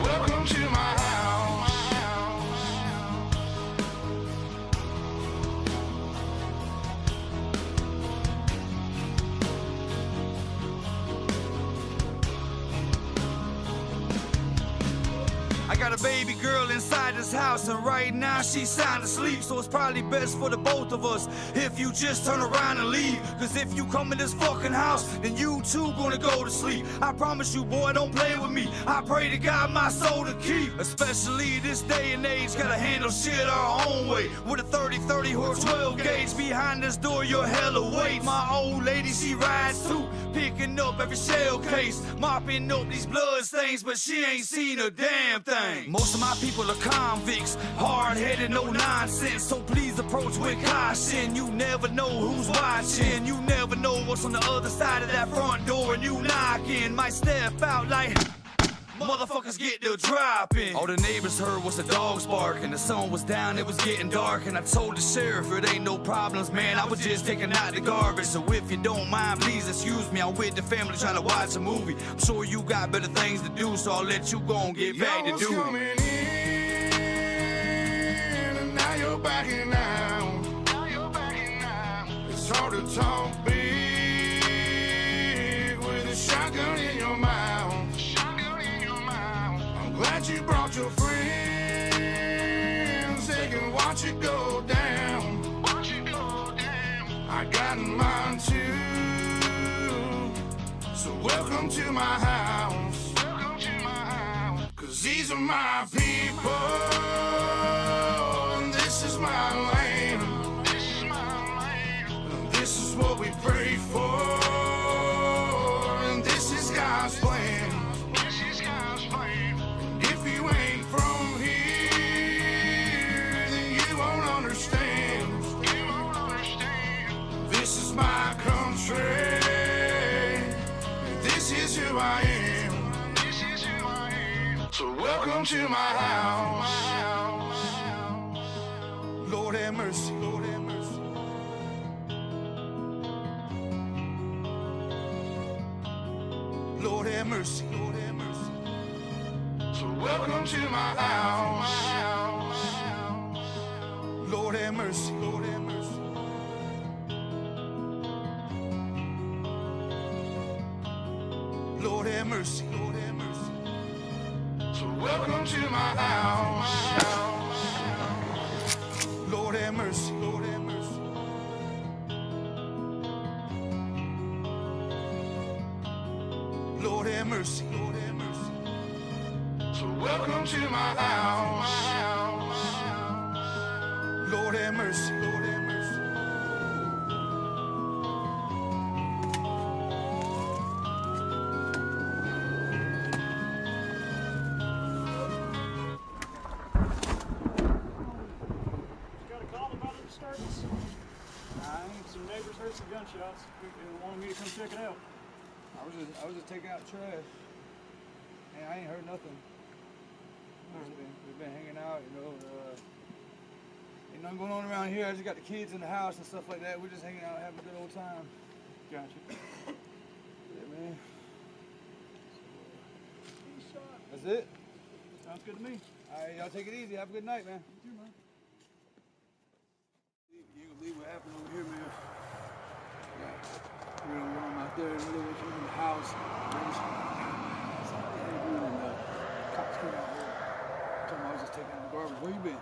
Welcome to my house. I got a baby girl inside this house, and right now she's sound asleep. So it's probably best for the both of us if you just turn around and leave. Cause if you come in this fucking house, then you too gonna go to sleep. I promise you, boy, don't play with me. I pray to God my soul to keep. Especially this day and age, gotta handle shit our own way. With a 30-30 horse 12 gauge behind this door, you're hella weight. My old lady, she rides too, picking up every shell case, mopping up these blood stains, but she ain't seen a damn thing. Most of my people are convicts, hard-headed, no nonsense. So please approach with caution. You never know who's watching. You never know what's on the other side of that front door, and you knocking. Might step out like motherfuckers get to dropping. All the neighbors heard was the dogs barking. The sun was down, it was getting dark, and I told the sheriff it ain't no problems, man. I was just taking out the garbage. So if you don't mind, please excuse me. I'm with the family trying to watch a movie. I'm sure you got better things to do, so I'll let you go and get back to Y'all was duty. coming in, and now you're backing out. It's hard to talk big with a shotgun in your mouth. I'm glad you brought your friends. They can watch it go down. I got mine too. So welcome to my house. Cause these are my people, and this is my land. And this is what we pray for, and this is God's plan. And if you ain't from here, then you won't understand. This is my country, and this is who I am. So welcome to my house. Lord have mercy, Lord have mercy. Lord have mercy, Lord have mercy. So welcome to my house. Lord have mercy, Lord have mercy. Lord have mercy, Lord have mercy. So welcome to my house. Lord have mercy, Lord have mercy. Lord have mercy, Lord have mercy. So welcome to my house. Lord have mercy, Lord have mercy. Some neighbors heard some gunshots and wanted me to come check it out. I was just taking out trash, and I ain't heard nothing. We've been hanging out, you know. Ain't nothing going on around here. I just got the kids in the house and stuff like that. We're just hanging out, having a good old time. Gotcha. Yeah, man. That's it. Sounds good to me. All right, y'all take it easy. Have a good night, man. You too, man. You ain't gonna believe what happened over here, man. We were out there in the middle of the house. Cops came out here. Told me I was just taking out the garbage. Where you been?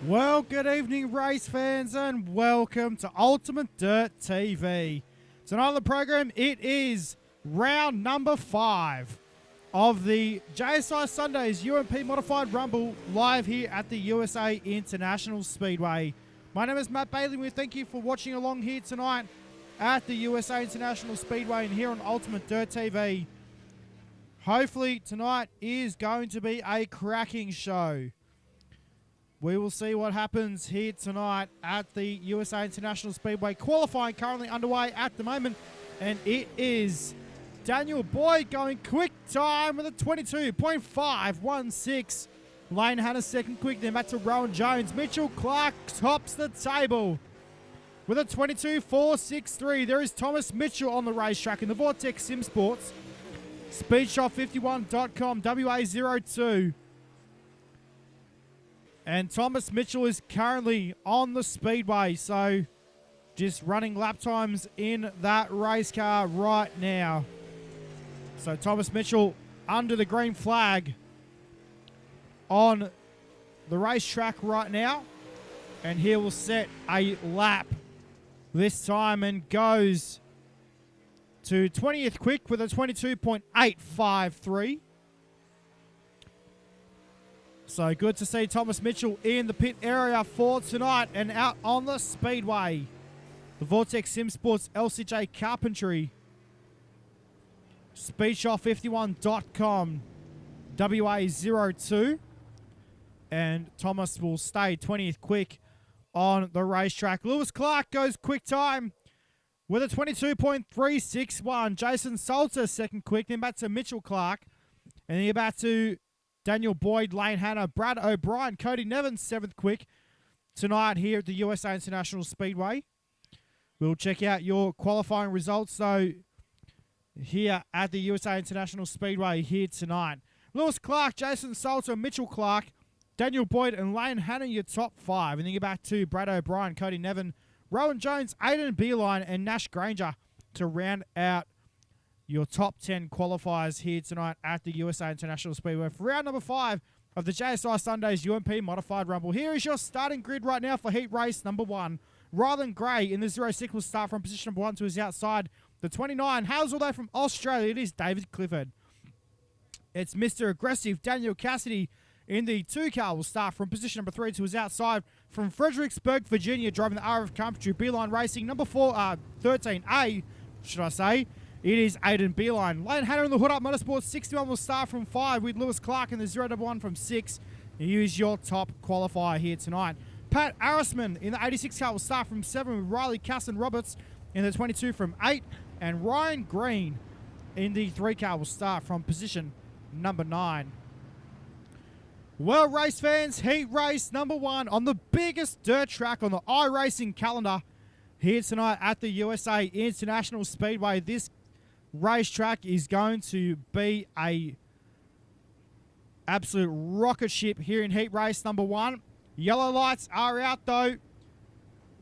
Well, good evening, race fans, and welcome to UltimateDirtTV. Tonight on the program, it is round number 5 of the JSI Sundays UMP Modified Rumble live here at the USA International Speedway. My name is Matt Bailey. We thank you for watching along here tonight at the USA International Speedway and here on UltimateDirtTV. Hopefully tonight is going to be a cracking show. We will see what happens here tonight at the USA International Speedway. Qualifying currently underway at the moment, and it is Daniel Boyd going quick time with a 22.516. Lane Hannah second quick, then back to Rowan Jones. Mitchell Clark tops the table with a 22.463. There is Thomas Mitchell on the racetrack in the Vortex Sim Sports. Speedshot51.com, WA02. And Thomas Mitchell is currently on the speedway, so just running lap times in that race car right now. So Thomas Mitchell under the green flag on the racetrack right now. And he will set a lap this time and goes to 20th quick with a 22.853. So good to see Thomas Mitchell in the pit area for tonight and out on the speedway. The Vortex Sim Sports LCJ Carpentry. Speedshot51.com. WA02. And Thomas will stay 20th quick on the racetrack. Lewis Clark goes quick time with a 22.361. Jason Salter second quick. Then back to Mitchell Clark. And then back to Daniel Boyd, Lane Hannah, Brad O'Brien, Cody Nevins, 7th quick tonight here at the USA International Speedway. We'll check out your qualifying results, though, here at the USA International Speedway here tonight. Lewis Clark, Jason Salter, Mitchell Clark, Daniel Boyd, and Lane Hannah, your top 5. And then you're back to Brad O'Brien, Cody Nevin, Rowan Jones, Aiden Beeline, and Nash Granger to round out your top 10 qualifiers here tonight at the USA International Speedway for round number 5 of the JSI Sundays UMP Modified Rumble. Here is your starting grid right now for heat race number 1. Rylan Gray in the 06 will start from position number 1 to his outside. The 29 hails all the way from Australia. It is David Clifford. It's Mr. Aggressive Daniel Cassidy in the 2 car will start from position number 3 to his outside. From Fredericksburg, Virginia, driving the RF Country Beeline Racing. Number 13A, should I say. It is Aiden Beeline. Lane Hannah in the Hood Up Motorsports 61 will start from 5 with Lewis Clark in the 0-1 from 6. Use your top qualifier here tonight. Pat Arisman in the 86 car will start from 7 with Riley Casson Roberts in the 22 from 8. And Ryan Green in the 3 car will start from position number 9. Well, race fans, heat race number 1 on the biggest dirt track on the iRacing calendar here tonight at the USA International Speedway. This racetrack is going to be a absolute rocket ship here in heat race number 1. Yellow lights are out though.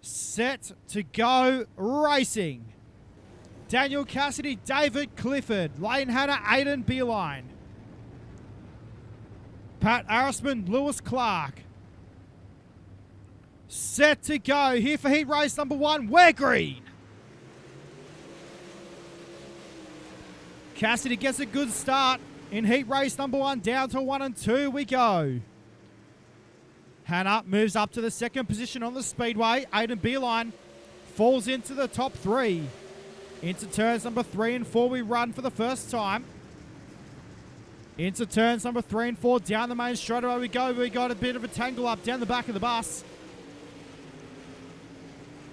Set to go racing. Daniel Cassidy, David Clifford, Lane Hannah, Aiden Beeline, Pat Arisman, Lewis Clark. Set to go here for heat race number 1. We're green. Cassidy gets a good start in heat race number 1. Down to 1 and 2 we go. Hannah moves up to the 2nd position on the speedway. Aiden Beeline falls into the top 3. Into turns number 3 and 4 we run for the first time. Into turns number 3 and 4. Down the main straightaway we go. We got a bit of a tangle up down the back of the bus.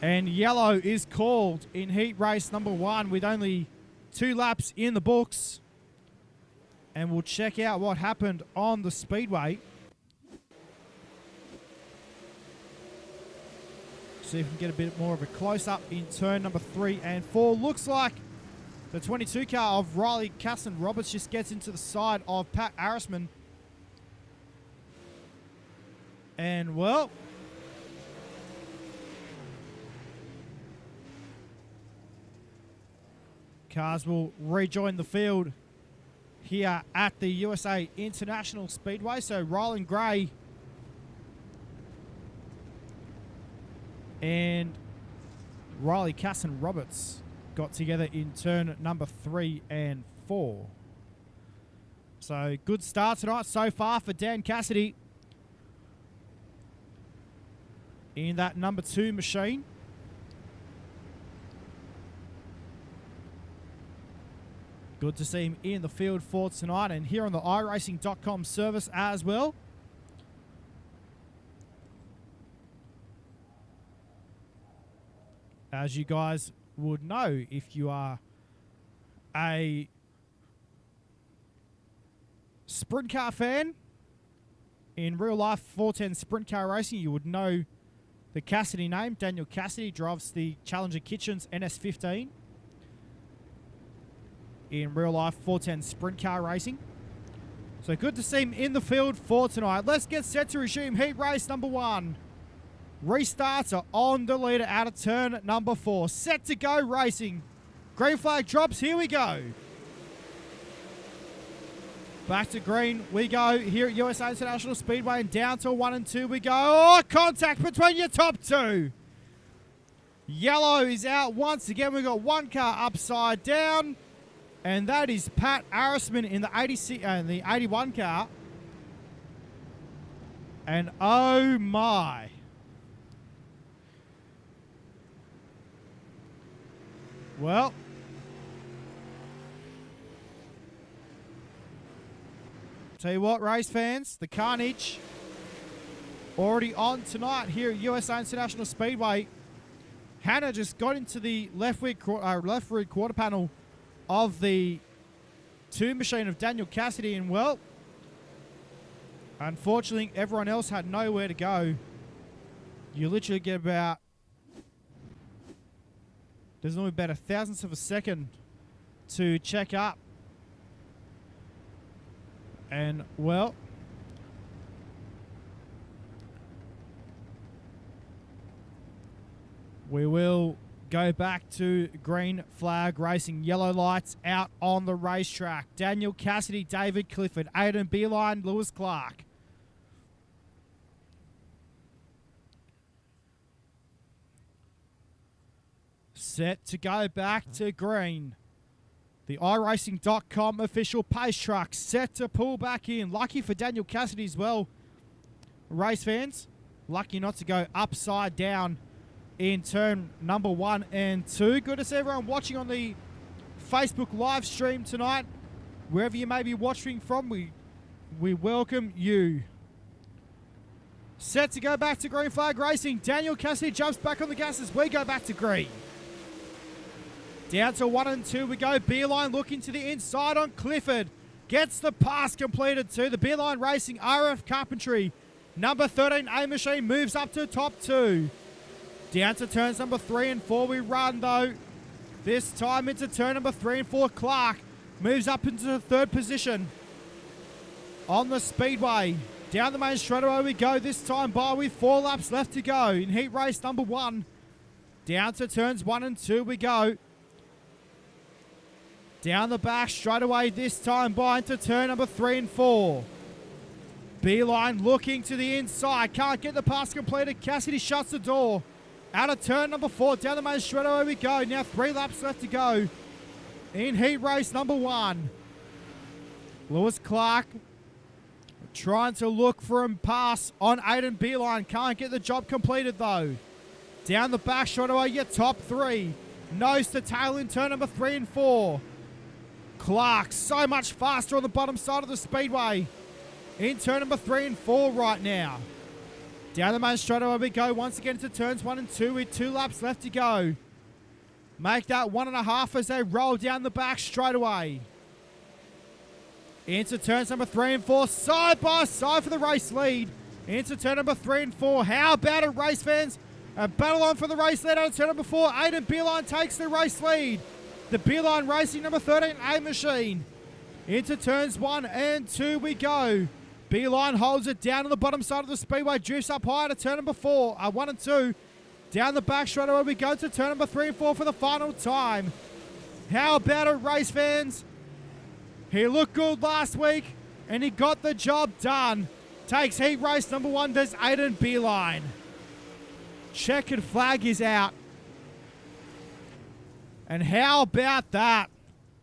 And yellow is called in heat race number 1 with only 2 laps in the books. And we'll check out what happened on the speedway. See if we can get a bit more of a close-up in turn number 3 and 4. Looks like the 22 car of Riley Casson Roberts just gets into the side of Pat Arisman. And, well, cars will rejoin the field here at the USA International Speedway. So Rylan Gray and Riley Casson-Roberts got together in turn number 3 and 4. So good start tonight so far for Dan Cassidy in that number 2 machine. Good to see him in the field for tonight and here on the iRacing.com service as well. As you guys would know, if you are a sprint car fan in real life 410 sprint car racing, you would know the Cassidy name. Daniel Cassidy drives the Challenger Kitchens NS15 in real life 410 sprint car racing. So good to see him in the field for tonight. Let's get set to resume heat race number 1. Restarts are on the leader out of turn number 4. Set to go racing. Green flag drops. Here we go. Back to green we go here at USA International Speedway, and down to 1 and 2 we go. Oh, contact between your top 2. Yellow is out once again. We've got one car upside down, and that is Pat Arisman in the 81 car. And oh my. Well, tell you what, race fans, the carnage already on tonight here at USA International Speedway. Hannah just got into the left rear quarter panel of the 2 machine of Daniel Cassidy, and well, unfortunately everyone else had nowhere to go. You literally get about, there's only about 1,000th of a second to check up. And, well, we will go back to green flag racing. Yellow lights out on the racetrack. Daniel Cassidy, David Clifford, Aidan Beeline, Lewis Clark. Set to go back to green. The iRacing.com official pace truck set to pull back in. Lucky for Daniel Cassidy as well. Race fans, lucky not to go upside down in turn number 1 and 2. Good to see everyone watching on the Facebook live stream tonight. Wherever you may be watching from, we welcome you. Set to go back to green flag racing. Daniel Cassidy jumps back on the gas as we go back to green. Down to 1 and 2 we go. Beeline looking to the inside on Clifford. Gets the pass completed to the Beeline Racing RF Carpentry. Number 13 A Machine moves up to top 2. Down to turns number 3 and 4 we run though. This time into turn number 3 and 4. Clark moves up into the 3rd position on the speedway. Down the main straightaway we go. This time by with 4 laps left to go in heat race number 1. Down to turns 1 and 2 we go. Down the back straight away this time by into turn number 3 and 4. Beeline looking to the inside. Can't get the pass completed. Cassidy shuts the door. Out of turn number 4. Down the main straightaway we go. Now 3 laps left to go in heat race number 1. Lewis Clark trying to look for a pass on Aidan Beeline. Can't get the job completed though. Down the back straightaway your top 3. Nose to tail in turn number 3 and 4. Clark so much faster on the bottom side of the speedway in turn number 3 and 4 right now. Down the main straightaway we go once again to turns 1 and 2 with 2 laps left to go. Make that 1.5 as they roll down the back straightaway. Into turns number 3 and 4, side by side for the race lead. Into turn number 3 and 4. How about it, race fans? A battle on for the race lead out of turn number 4. Aidan Beeline takes the race lead. The Beeline Racing number 13 A Machine. Into turns 1 and 2 we go. Beeline holds it down on the bottom side of the speedway. Drifts up high to turn number 1 and 2. Down the back straight away we go to turn number 3 and 4 for the final time. How about it, race fans? He looked good last week and he got the job done. Takes heat race number 1, does Aidan Beeline. checkered flag is out. And how about that?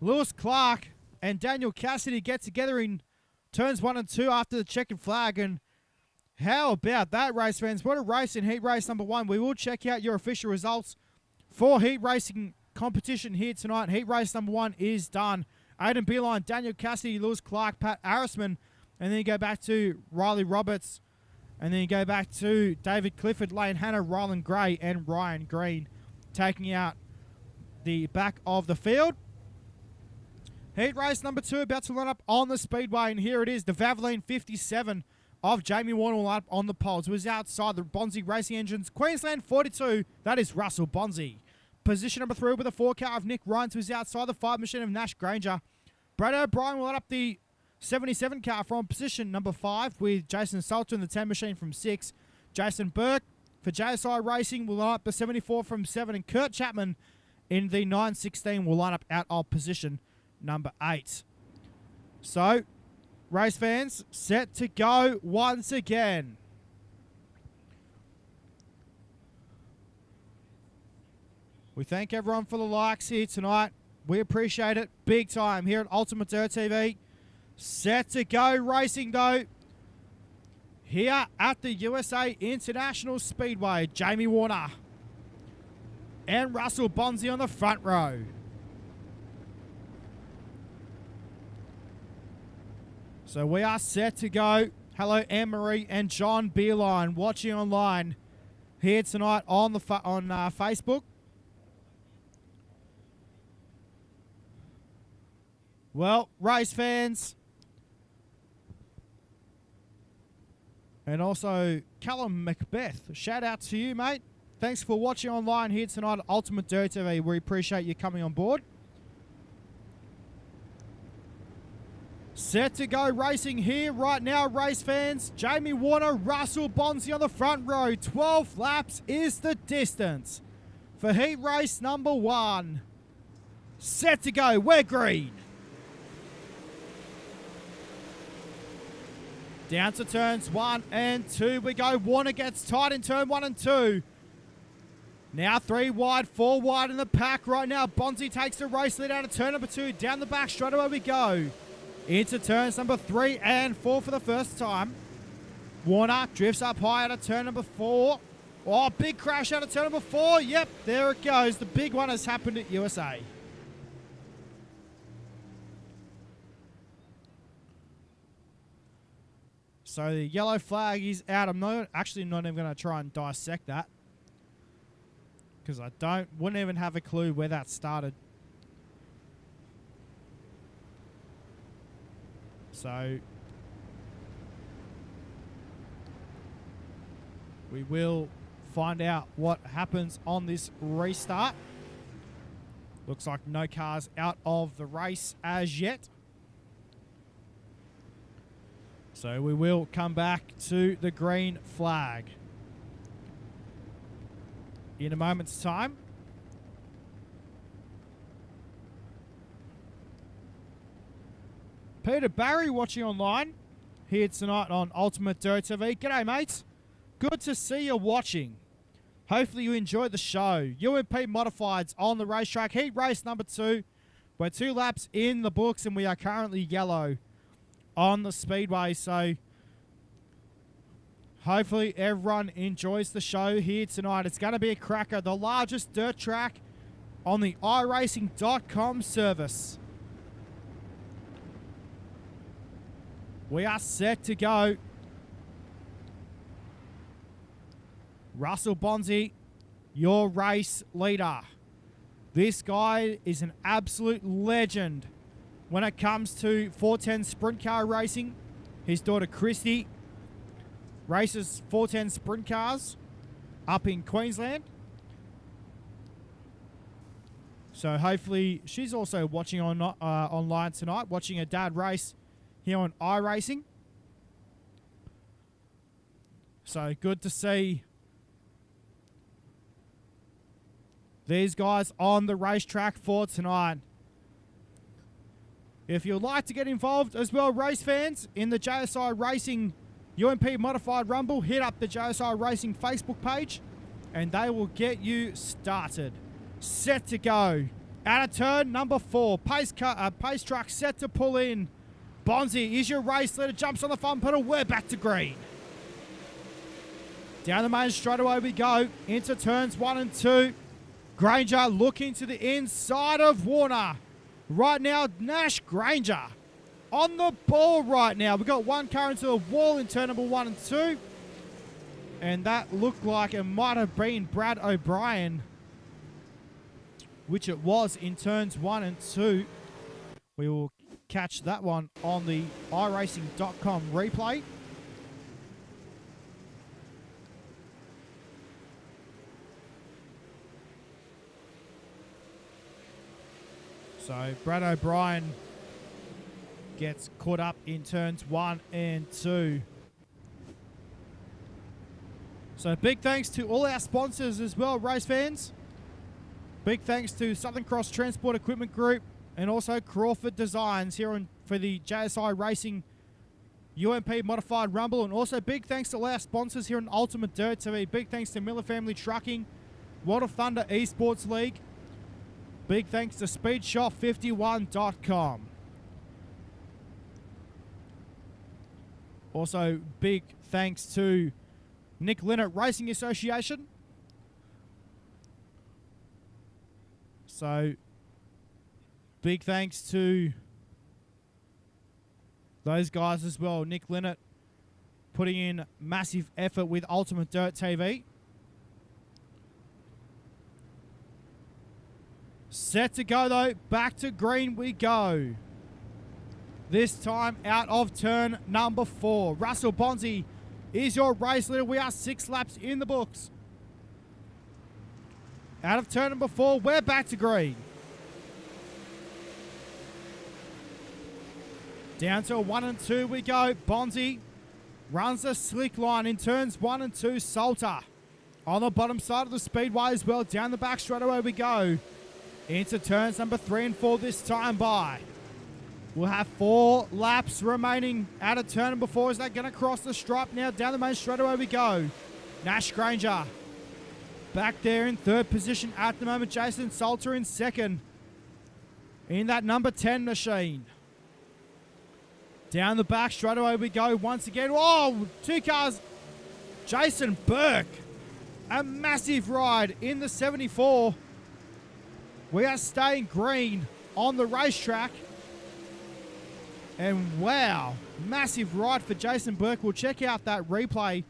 Lewis Clark and Daniel Cassidy get together in turns 1 and 2 after the checkered flag. And how about that, race fans? What a race in heat race number 1. We will check out your official results for heat racing competition here tonight. Heat race number 1 is done. Aidan Beeline, Daniel Cassidy, Lewis Clark, Pat Arisman. And then you go back to Riley Roberts. And then you go back to David Clifford, Lane Hanna, Rylan Gray, and Ryan Green taking out the back of the field. Heat race number 2 about to line up on the speedway, and here it is. The Valvoline 57 of Jamie Warner will line up on the poles. It was outside the Bonzi Racing Engines. Queensland 42, that is Russell Bonzi. Position number 3 with a 4 car of Nick Ryan was outside the 5 machine of Nash Granger. Brad O'Brien will line up the 77 car from position number 5 with Jason Salter in the 10 machine from 6. Jason Burke for JSI Racing will line up the 74 from 7, and Kurt Chapman in the 916 will line up out of position number 8. So, race fans, set to go once again. We thank everyone for the likes here tonight. We appreciate it big time here at UltimateDirtTV. Set to go racing though. Here at the USA International Speedway, Jamie Warner and Russell Bonzi on the front row. So we are set to go. Hello, Anne-Marie and John Beerline watching online here tonight on the Facebook. Well, race fans, and also Callum Macbeth, shout out to you, mate. Thanks for watching online here tonight at UltimateDirtTV. We appreciate you coming on board. Set to go racing here right now, race fans. Jamie Warner, Russell Bonzi on the front row. 12 laps is the distance for heat race number 1. Set to go, we're green. Down to turns 1 and 2 we go. Warner gets tight in turn 1 and 2. Now 3 wide, 4 wide in the pack right now. Bonzi takes the race lead out of turn number 2. Down the back straight away we go. Into turns number 3 and 4 for the first time. Warner drifts up high out of turn number 4. Oh, big crash out of turn number 4. Yep, there it goes. The big one has happened at USA. So the yellow flag is out. I'm not even going to try and dissect that, because I wouldn't even have a clue where that started. So we will find out what happens on this restart. Looks like no cars out of the race as yet. So we will come back to the green flag in a moment's time. Peter Barry watching online here tonight on UltimateDirtTV. G'day, mates. Good to see you watching. Hopefully you enjoyed the show. UMP Modifieds on the racetrack. Heat race number 2. We're 2 laps in the books and we are currently yellow on the speedway. So hopefully everyone enjoys the show here tonight. It's going to be a cracker. The largest dirt track on the iRacing.com service. We are set to go. Russell Bonzi, your race leader. This guy is an absolute legend when it comes to 410 sprint car racing. His daughter Christy races 410 sprint cars up in Queensland. So hopefully she's also watching online tonight, watching her dad race here on iRacing. So good to see these guys on the racetrack for tonight. If you'd like to get involved as well, race fans, in the JSI Racing UMP Modified Rumble, hit up the JSI Racing Facebook page. and they will get you started. Set to go. Out of turn number 4. Pace truck set to pull in. Bonzi is your race leader. Jumps on the front pedal. We're back to green. Down the main straightaway we go. Into turns 1 and 2. Granger looking to the inside of Warner. Right now, Nash Granger on the ball right now. We got one car into a wall in turn number 1 and 2. And that looked like it might have been Brad O'Brien, which it was in turns 1 and 2. We will catch that one on the iRacing.com replay. So Brad O'Brien gets caught up in turns 1 and 2. So big thanks to all our sponsors as well, race fans. Big thanks to Southern Cross Transport Equipment Group and also Crawford Designs here for the JSI Racing UMP Modified Rumble. And also big thanks to all our sponsors here on UltimateDirtTV. Big thanks to Miller Family Trucking, World of Thunder Esports League. Big thanks to SpeedShop51.com. Also big thanks to Nick Linnett Racing Association. So, big thanks to those guys as well. Nick Linnett putting in massive effort with Ultimate Dirt TV. Set to go though. Back to green we go. This time out of turn number 4. Russell Bonzi is your race leader. We are 6 laps in the books. Out of turn number 4, we're back to green. Down to 1 and 2 we go. Bonzi runs the slick line in turns 1 and 2. Salter on the bottom side of the speedway as well. Down the back straight away we go. Into turns number 3 and 4 this time by. We'll have 4 laps remaining out of turn number 4. Is that going to cross the stripe now? Down the main straightaway we go. Nash Granger back there in 3rd position at the moment. Jason Salter in 2nd in that number 10 machine. Down the back straightaway we go once again. Oh, 2 cars. Jason Burke. A massive ride in the 74. We are staying green on the racetrack. And wow, massive ride for Jason Burke. We'll check out that replay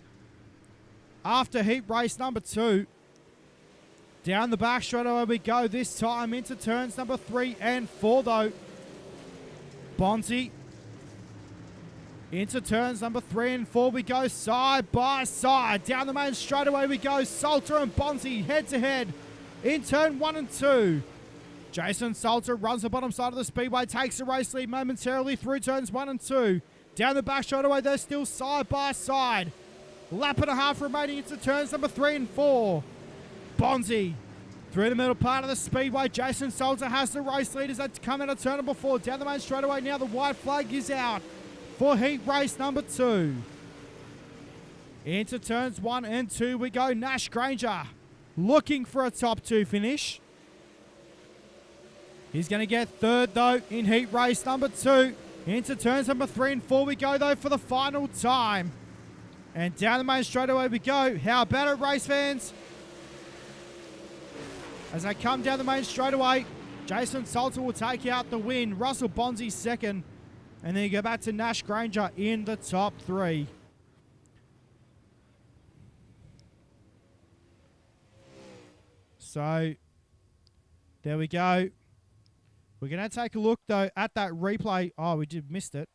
after heat race number 2. Down the back straight away we go. This time into turns number 3 and 4 though. Bonzi into turns number 3 and 4 we go, side by side. Down the main straightaway we go. Salter and Bonzi head to head in turn 1 and 2. Jason Salter runs the bottom side of the speedway, takes the race lead momentarily through turns 1 and 2. Down the back straightaway, they're still side by side. Lap and a half remaining into turns number 3 and 4. Bonzi through the middle part of the speedway. Jason Salter has the race lead as they come out of turn number 4. Down the main straightaway now, the white flag is out for heat race number 2. Into turns 1 and 2 we go. Nash Granger looking for a top 2 finish. He's going to get 3rd, though, in heat race number 2. Into turns number 3 and 4 we go, though, for the final time. And down the main straightaway we go. How about it, race fans? As they come down the main straightaway, Jason Salter will take out the win. Russell Bonzi 2nd. And then you go back to Nash Granger in the top 3. So, there we go. We're going to take a look, though, at that replay. Oh, we did missed it.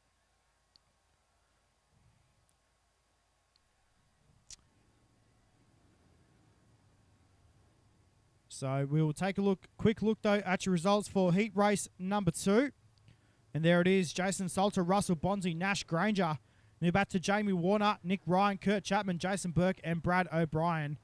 So we will take a quick look, though, at your results for heat race number 2. And there it is. Jason Salter, Russell Bonzi, Nash Granger. Now back to Jamie Warner, Nick Ryan, Kurt Chapman, Jason Burke, and Brad O'Brien.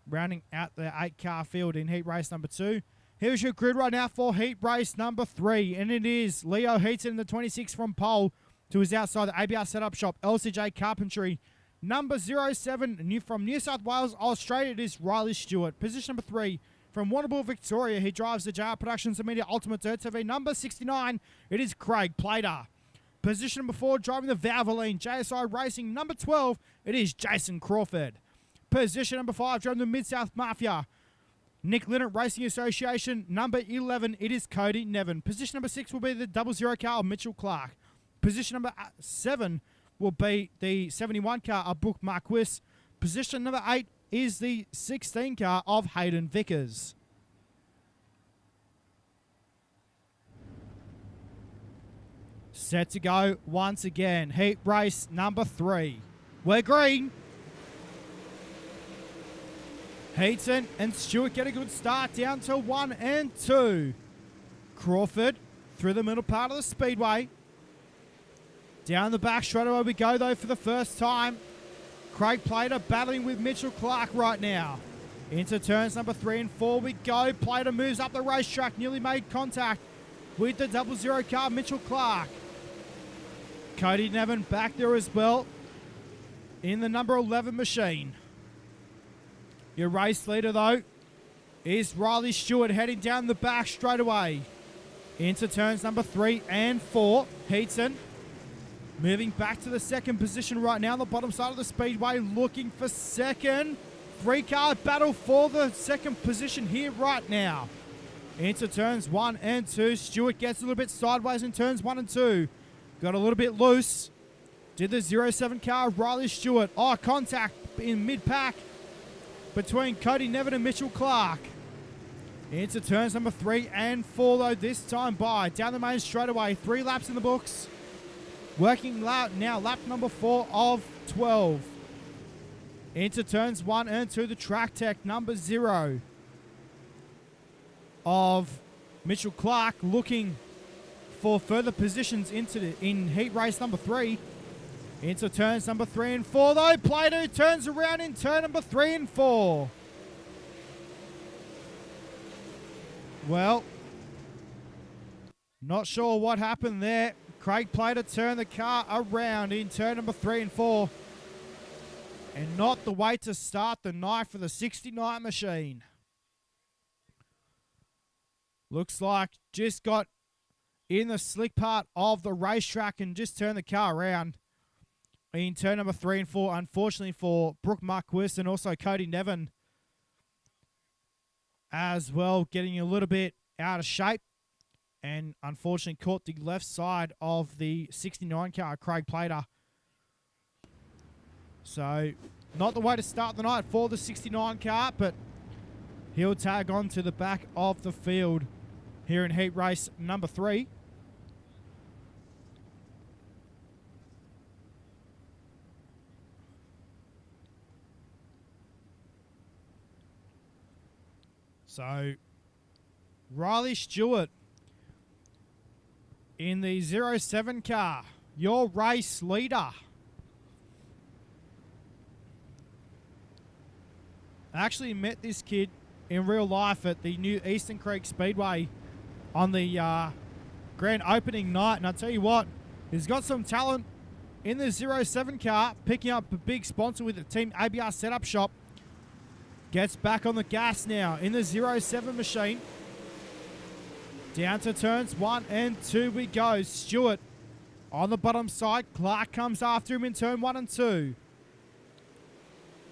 Rounding out the 8-car field in heat race number 2. Here's your grid right now for heat race number 3. And it is Leo Heaton in the 26 from pole to his outside, the ABR setup shop, LCJ Carpentry, number 07 from New South Wales, Australia, it is Riley Stewart. Position number 3 from Warrnambool, Victoria, he drives the JR Productions and Media UltimateDirtTV. Number 69, it is Craig Plater. Position number 4, driving the Valvoline, JSI Racing. Number 12, it is Jason Crawford. Position number 5, driving the Mid-South Mafia, Nick Linnett Racing Association. Number 11, it is Cody Nevin. Position number 6 will be the 00 car of Mitchell Clark. Position number 7 will be the 71 car of Brooke Marquis. Position number 8 is the 16 car of Hayden Vickers. Set to go once again. Heat race number 3. We're green. Heaton and Stewart get a good start down to 1 and 2. Crawford through the middle part of the speedway. Down the back straight away we go though for the first time. Craig Plater battling with Mitchell Clark right now. Into turns number 3 and 4 we go. Plater moves up the racetrack, nearly made contact with the 00 car Mitchell Clark. Cody Nevin back there as well in the number 11 machine. Your race leader though is Riley Stewart heading down the back straight away. Into turns number 3 and 4. Heaton moving back to the second position right now on the bottom side of the speedway, looking for second. 3-car battle for the second position here right now. Into turns 1 and 2. Stewart gets a little bit sideways in turns 1 and 2. Got a little bit loose. Did the 07 car, Riley Stewart. Oh, contact in mid-pack between Cody Nevin and Mitchell Clark. Into turns number 3 and 4 though, this time by. Down the main straightaway, 3 laps in the books. Working now lap number 4 of 12. Into turns 1 and 2, the track tech number 0 of Mitchell Clark looking for further positions in heat race number 3. Into turns number 3 and 4 though. Plato turns around in turn number 3 and 4. Well, not sure what happened there. Craig Plater turned the car around in turn number 3 and 4. And not the way to start the night for the 69 machine. Looks like just got in the slick part of the racetrack and just turned the car around in turn number 3 and 4. Unfortunately for Brooke Marquis and also Cody Nevin as well, getting a little bit out of shape. And unfortunately caught the left side of the 69 car, Craig Plater. So, not the way to start the night for the 69 car, but he'll tag on to the back of the field here in heat race number 3. So, Riley Stewart in the 07 car, your race leader. I actually met this kid in real life at the new Eastern Creek Speedway on the grand opening night. And I'll tell you what, he's got some talent in the 07 car, picking up a big sponsor with the Team ABR Setup Shop. Gets back on the gas now in the 07 machine. Down to turns 1 and 2 we go. Stewart on the bottom side. Clark comes after him in turn 1 and 2.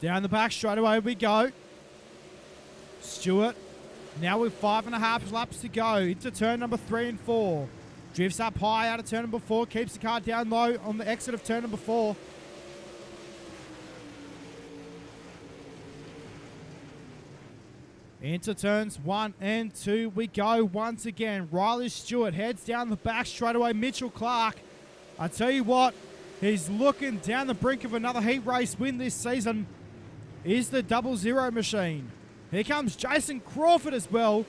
Down the back straight away we go. Stewart now with 5.5 laps to go into turn number 3 and 4. Drifts up high out of turn number 4. Keeps the car down low on the exit of turn number 4. Into turns 1 and 2 we go once again. Riley Stewart heads down the back straight away. Mitchell Clark, I tell you what, he's looking down the brink of another heat race win this season. Is the 00 machine. Here comes Jason Crawford as well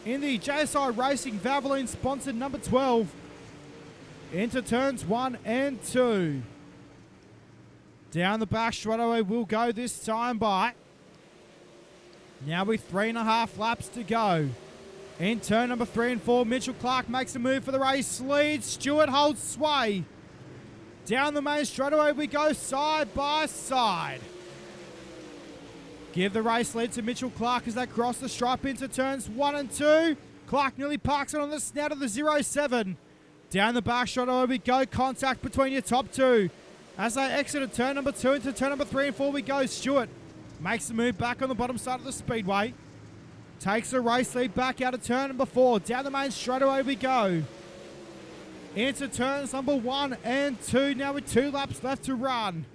in the JSI Racing Valvoline sponsored number 12. Into turns 1 and 2. Down the back straight away we'll go this time by. Now with 3.5 laps to go. In turn number 3 and 4, Mitchell Clark makes a move for the race. Leads. Stewart holds sway. Down the main straightaway we go, side by side. Give the race lead to Mitchell Clark as they cross the stripe into turns 1 and 2. Clark nearly parks it on the snout of the 07. Down the back straightaway we go, contact between your top two. As they exit turn number 2 into turn number 3 and 4 we go, Stewart makes the move back on the bottom side of the speedway. Takes the race lead back out of turn number 4. Down the main straightaway we go. Into turns number 1 and 2, now with 2 laps left to run.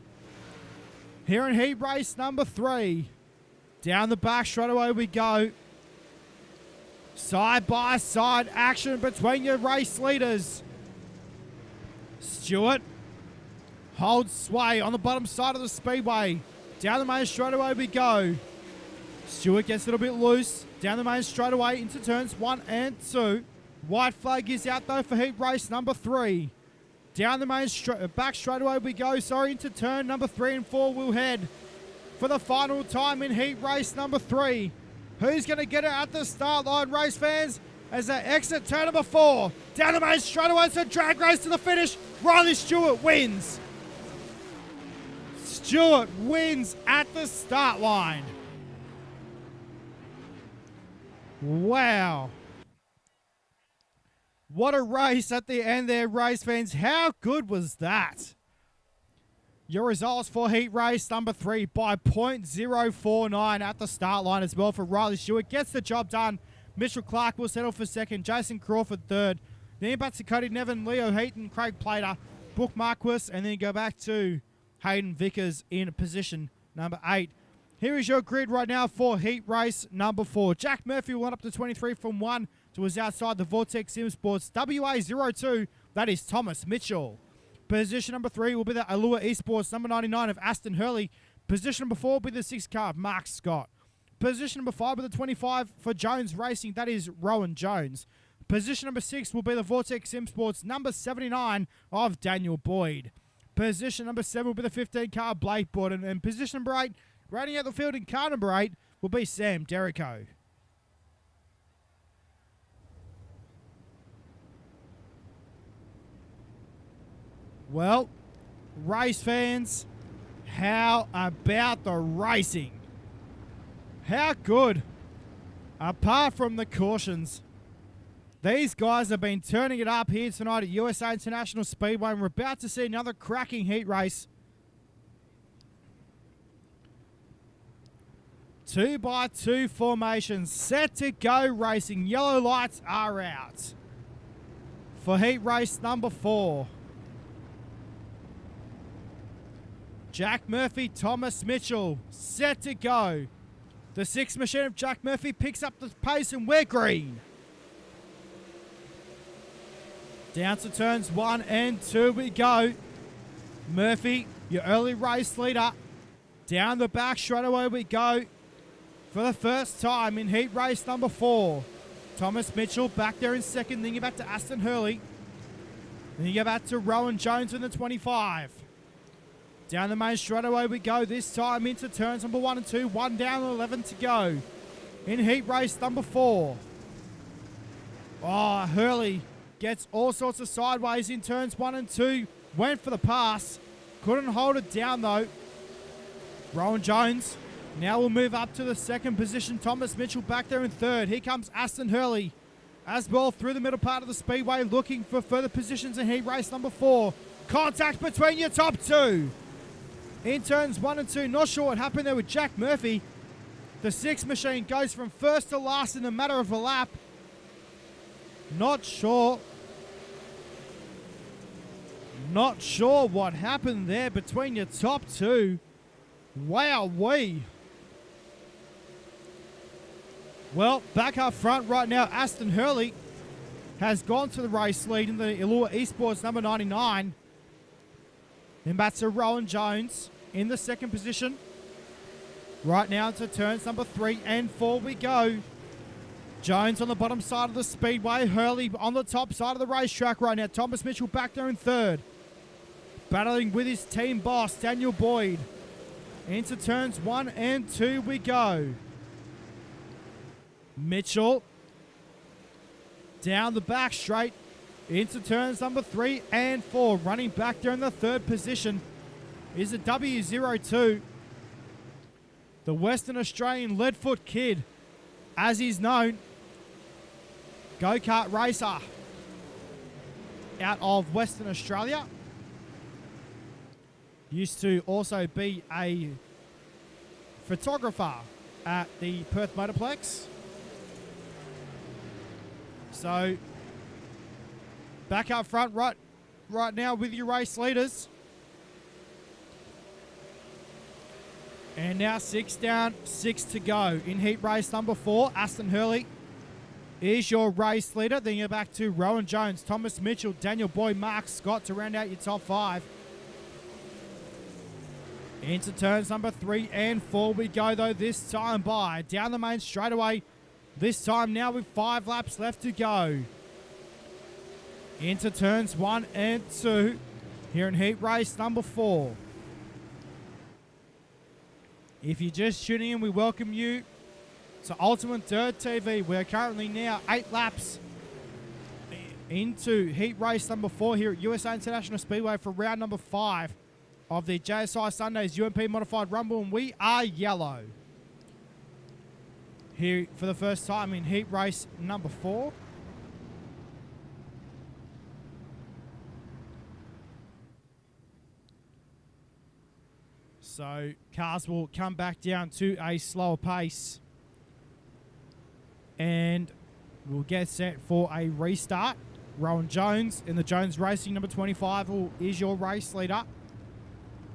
Here in heat race number 3. Down the back straightaway we go. Side by side action between your race leaders. Stewart holds sway on the bottom side of the speedway. Down the main straightaway we go. Stewart gets a little bit loose. Down the main straightaway into turns 1 and 2. White flag is out though for heat race number 3. Down the main back straightaway we go. Into turn number 3 and 4 we'll head for the final time in heat race number 3. Who's going to get it at the start line, race fans? As they exit turn number 4. Down the main straightaway, it's a drag race to the finish. Riley Stewart wins. Stewart wins at the start line. Wow. What a race at the end there, race fans. How good was that? Your results for heat race number 3 by 0.049 at the start line as well for Riley Stewart. Gets the job done. Mitchell Clark will settle for second. Jason Crawford third. Then back to Cody Nevin, Leo Heaton, Craig Plater, Brooke Marquis, and then go back to Hayden Vickers in position number 8. Here is your grid right now for heat race number 4. Jack Murphy will run up to 23 from 1 to his outside the Vortex Sim Sports WA02. That is Thomas Mitchell. Position number 3 will be the Allure Esports number 99 of Aston Hurley. Position number 4 will be the 6 car of Mark Scott. Position number 5 will be the 25 for Jones Racing. That is Rowan Jones. Position number 6 will be the Vortex Sim Sports number 79 of Daniel Boyd. Position number 7 will be the 15 car of Blake Borden. And position number 8, rounding out the field in car number 8, will be Sam Derrico. Well, race fans, how about the racing? How good? Apart from the cautions, these guys have been turning it up here tonight at USA International Speedway, and we're about to see another cracking heat race. 2x2 formations set to go racing. Yellow lights are out for heat race number 4. Jack Murphy, Thomas Mitchell, set to go. The 6 machine of Jack Murphy picks up the pace and we're green. Down to turns 1 and 2 we go. Murphy, your early race leader. Down the back straight away we go. For the first time in heat race number 4. Thomas Mitchell back there in second. Then you back to Aston Hurley. Then you go back to Rowan Jones in the 25. Down the main straightaway we go, this time into turns number 1 and 2. 1 down, 11 to go. In heat race number 4. Oh, Hurley gets all sorts of sideways in turns 1 and 2. Went for the pass. Couldn't hold it down though. Rowan Jones now will move up to the second position. Thomas Mitchell back there in third. Here comes Aston Hurley as well through the middle part of the speedway, looking for further positions in heat race number 4. Contact between your top two. In turns 1 and 2, not sure what happened there with Jack Murphy. The 6 machine goes from first to last in a matter of a lap. Not sure what happened there between your top two. Wowee. Well, back up front right now, Aston Hurley has gone to the race lead in the Allure Esports number 99. Then back to Rowan Jones in the second position. Right now to turns number 3 and 4 we go. Jones on the bottom side of the speedway. Hurley on the top side of the racetrack right now. Thomas Mitchell back there in third. Battling with his team boss, Daniel Boyd. Into turns 1 and 2 we go. Mitchell down the back straight. into turns number 3 and 4. Running back there in the third position is the W02. The Western Australian Leadfoot Kid, as he's known. Go-kart racer out of Western Australia. Used to also be a photographer at the Perth Motorplex. So, back up front right now with your race leaders. And now 6 down, 6 to go. In heat race number 4, Aston Hurley is your race leader. Then you're back to Rowan Jones, Thomas Mitchell, Daniel Boyd, Mark Scott to round out your top 5. Into turns number 3 and 4 we go, though, this time by down the main straightaway. This time now with 5 laps left to go. Into turns 1 and 2 here in heat race number 4. If you're just tuning in, we welcome you to UltimateDirtTV. We're currently now 8 laps into heat race number 4 here at USA International Speedway for round number 5 of the JSI Sundays UMP Modified Rumble, and we are yellow here for the first time in heat race number 4. So cars will come back down to a slower pace, and we'll get set for a restart. Rowan Jones in the Jones Racing number 25 is your race leader.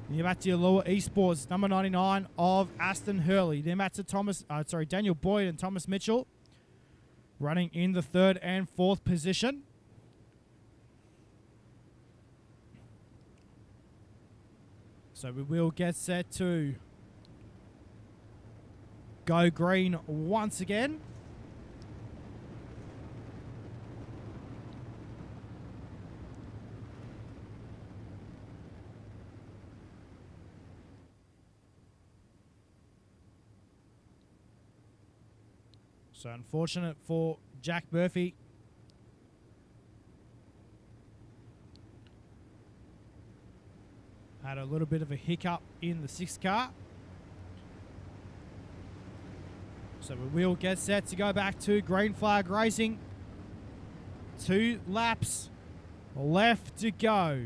And you're back to your Lure Esports number 99 of Aston Hurley. Then back to Daniel Boyd and Thomas Mitchell running in the 3rd and 4th position. So we will get set to go green once again. So unfortunate for Jack Murphy. Had a little bit of a hiccup in the 6th car. So we will get set to go back to green flag racing. 2 laps left to go.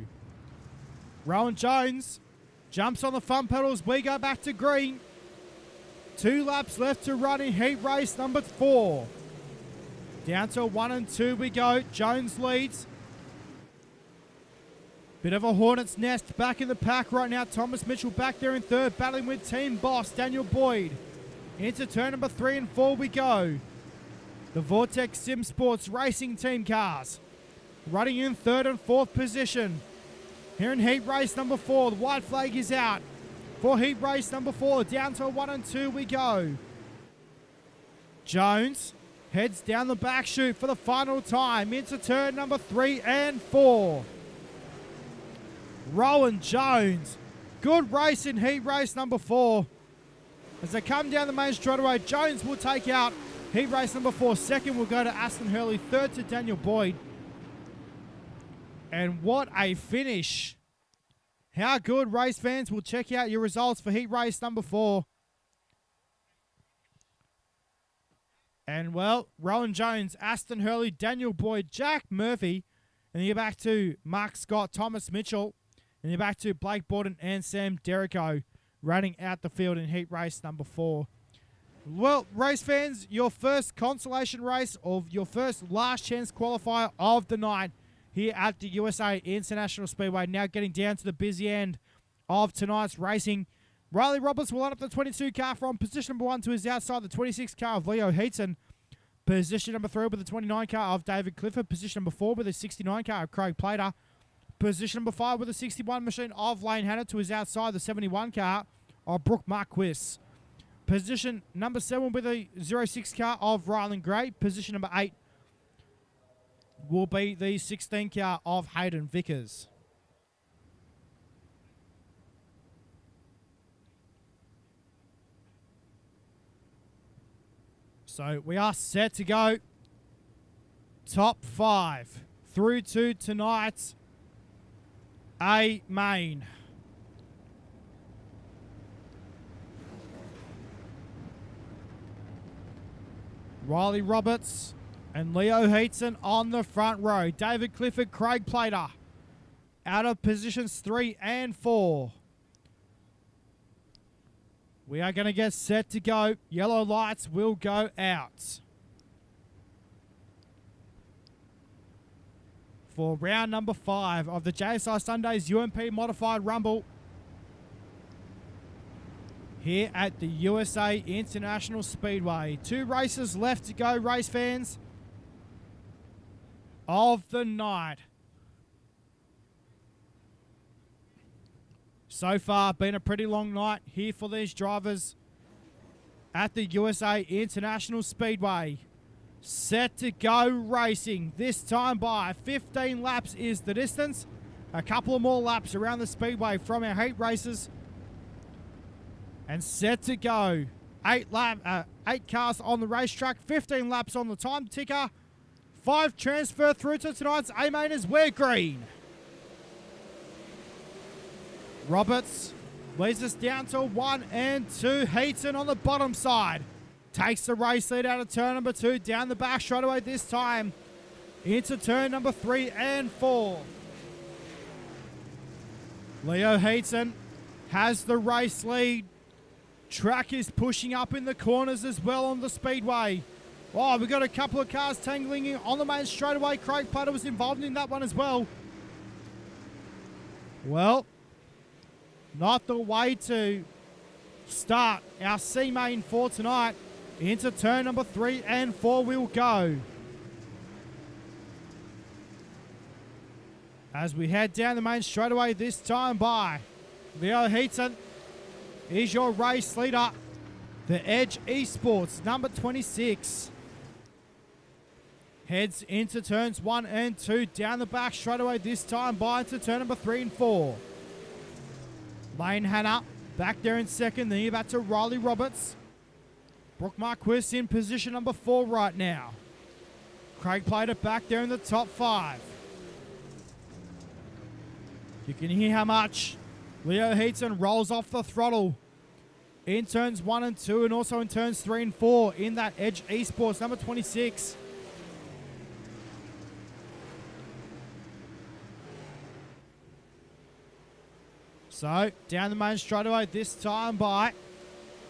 Rowan Jones jumps on the front pedals. We go back to green. 2 laps left to run in heat race number 4. Down to 1 and 2 we go. Jones leads. Bit of a hornet's nest back in the pack right now. Thomas Mitchell back there in 3rd, battling with team boss Daniel Boyd. Into turn number 3 and 4 we go. The Vortex Sim Sports Racing Team cars running in 3rd and 4th position. Here in heat race number 4, the white flag is out. For heat race number 4, down to 1 and 2 we go. Jones heads down the back chute for the final time into turn number 3 and 4. Rowan Jones, good race in heat race number 4. As they come down the main straightaway, Jones will take out heat race number 4. 2nd will go to Aston Hurley. 3rd to Daniel Boyd. And what a finish. How good, race fans. We'll check out your results for heat race number 4. And, well, Rowan Jones, Aston Hurley, Daniel Boyd, Jack Murphy. And then you're back to Mark Scott, Thomas Mitchell. And you're back to Blake Borden and Sam Derrico running out the field in heat race number 4. Well, race fans, your first consolation race of your first last chance qualifier of the night here at the USA International Speedway. Now getting down to the busy end of tonight's racing. Riley Roberts will line up the 22 car from position number 1 to his outside, the 26 car of Leo Heaton. Position number 3 with the 29 car of David Clifford. Position number 4 with the 69 car of Craig Plater. Position number 5 with the 61 machine of Lane Hannah to his outside, the 71 car of Brooke Marquis. Position number 7 with the 06 car of Rylan Gray. Position number 8 will be the 16 car of Hayden Vickers. So we are set to go. Top 5 through to tonight's A main. Riley Roberts and Leo Heaton on the front row. David Clifford, Craig Plater out of positions 3 and 4. We are going to get set to go. Yellow lights will go out for round number 5 of the JSI Sundays UMP Modified Rumble here at the USA International Speedway. 2 races left to go, race fans, of the night. So far, been a pretty long night here for these drivers at the USA International Speedway. Set to go racing, this time by 15 laps is the distance. A couple of more laps around the speedway from our heat races. And set to go. 8 cars on the racetrack, 15 laps on the time ticker. 5 transfer through to tonight's A-mainers. We're green. Roberts leads us down to 1 and 2. Heaton on the bottom side takes the race lead out of turn number 2. Down the back straight away this time into turn number 3 and 4. Leo Heaton has the race lead. Track is pushing up in the corners as well on the speedway. Oh, we've got a couple of cars tangling in on the main straightaway. Craig Plater was involved in that one as well. Well, not the way to start our C main for tonight. Into turn number 3 and 4 we'll go. As we head down the main straightaway this time by Leo Heaton is your race leader. The Edge Esports, number 26. Heads into turns 1 and 2. Down the back straight away this time by into turn number 3 and 4. Lane Hannah back there in second. Then you're back to Riley Roberts. Brooke Marquis in position number 4 right now. Craig Plater back there in the top 5. You can hear how much Leo Heaton rolls off the throttle in turns 1 and 2 and also in turns 3 and 4 in that Edge Esports number 26. So down the main straightaway this time by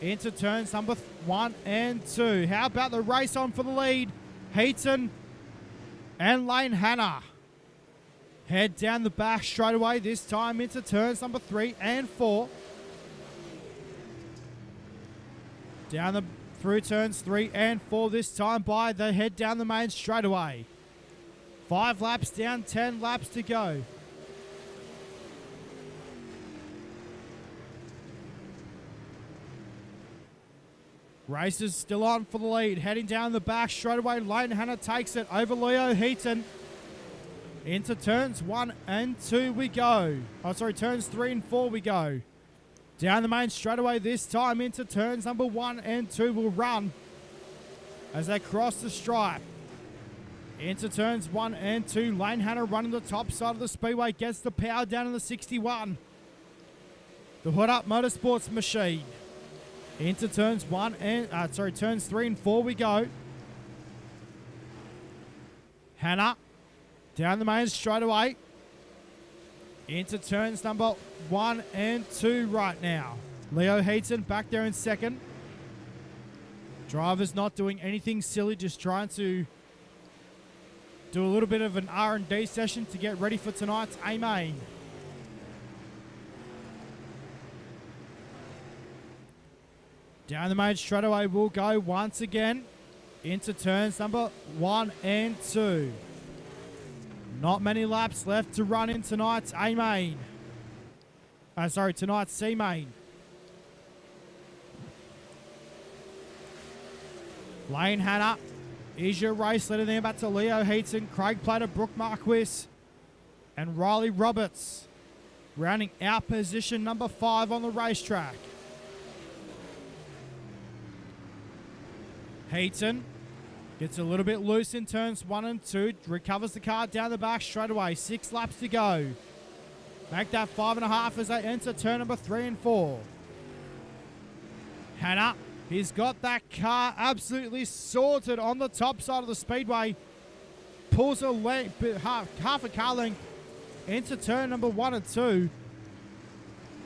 into turns number 1 and 2. How about the race on for the lead? Heaton and Lane Hannah head down the back straight away this time into turns number 3 and 4. Down through turns 3 and 4 this time by. They head down the main straightaway. 5 laps down, 10 laps to go. Race is still on for the lead. Heading down the back straight away. Lane Hannah takes it over Leo Heaton. Into turns 1 and 2 we go. Oh, sorry, turns 3 and 4 we go. Down the main straightaway this time into turns number 1 and 2 will run as they cross the stripe. Into turns 1 and 2. Lane Hannah running the top side of the speedway. Gets the power down in the 61. The Hood Up Motorsports machine. Into turns turns 3 and 4 we go. Hannah down the main straight away. Into turns number 1 and 2 right now. Leo Heaton back there in second. Driver's not doing anything silly, just trying to do a little bit of an R&D session to get ready for tonight's A-main. Down the main straightaway we'll go once again into turns number 1 and 2. Not many laps left to run in tonight's A-main. Tonight's C-main. Lane Hannah is your race leader there, back to Leo Heaton, Craig Plater, Brooke Marquis, and Riley Roberts, rounding out position number 5 on the racetrack. Heaton Gets a little bit loose in turns 1 and 2. Recovers the car down the back straight away. 6 laps to go. Make that 5.5 as they enter turn number 3 and 4. Hannah, he's got that car absolutely sorted on the top side of the speedway. Pulls half a car length into turn number 1 and 2.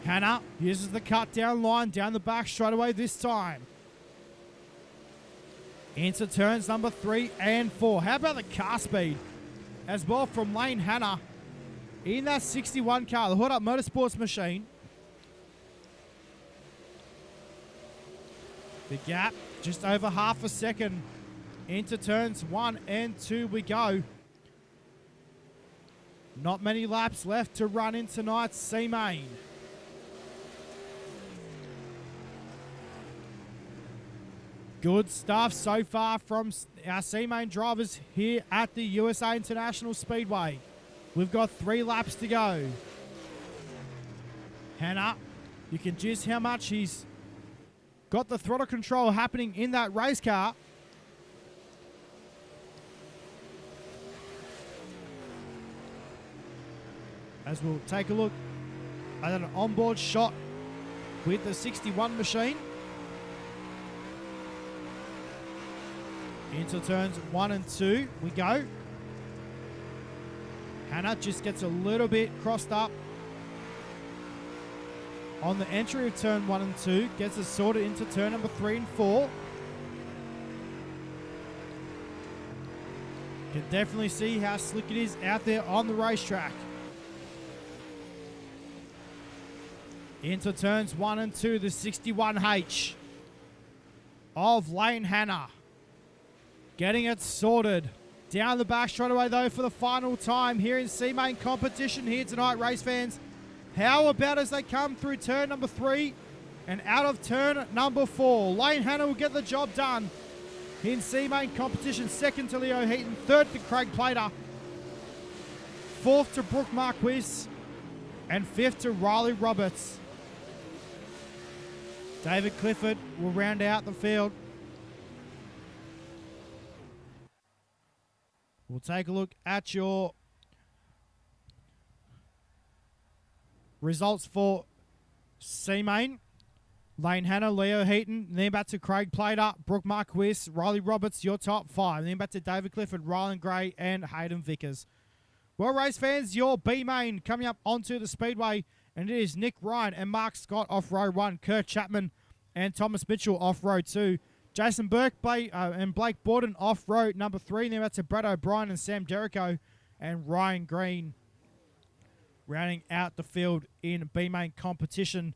Hannah uses the cut down line down the back straight away this time. Into turns number 3 and 4. How about the car speed as well from Lane Hannah in that 61 car, the Hood Up Motorsports machine. The gap just over half a second into turns 1 and 2 we go. Not many laps left to run in tonight's C-Main. Good stuff so far from our C-Main drivers here at the USA International Speedway. We've got 3 laps to go. Hannah, you can just how much he's got the throttle control happening in that race car. As we'll take a look at an onboard shot with the 61 machine. Into turns 1 and 2 we go. Hannah just gets a little bit crossed up on the entry of turn 1 and 2. Gets us sorted into turn number 3 and 4. Can definitely see how slick it is out there on the racetrack. Into turns 1 and 2, the 61H of Lane Hannah. Getting it sorted. Down the back straight away though for the final time here in C-Main competition here tonight, race fans. How about as they come through turn number 3 and out of turn number 4. Lane Hannah will get the job done in C-Main competition. Second to Leo Heaton, third to Craig Plater, fourth to Brooke Marquis, and fifth to Riley Roberts. David Clifford will round out the field. We'll take a look at your results for C-Main. Lane Hannah, Leo Heaton, then back to Craig Plater, Brooke Marquis, Riley Roberts, your top 5. Then back to David Clifford, Rylan Gray, and Hayden Vickers. Well, race fans, your B-Main coming up onto the speedway, and it is Nick Ryan and Mark Scott off row 1, Kurt Chapman and Thomas Mitchell off row 2. Jason Burke and Blake Borden off road number 3. Then that's Brad O'Brien and Sam Derrico and Ryan Green rounding out the field in B-Main competition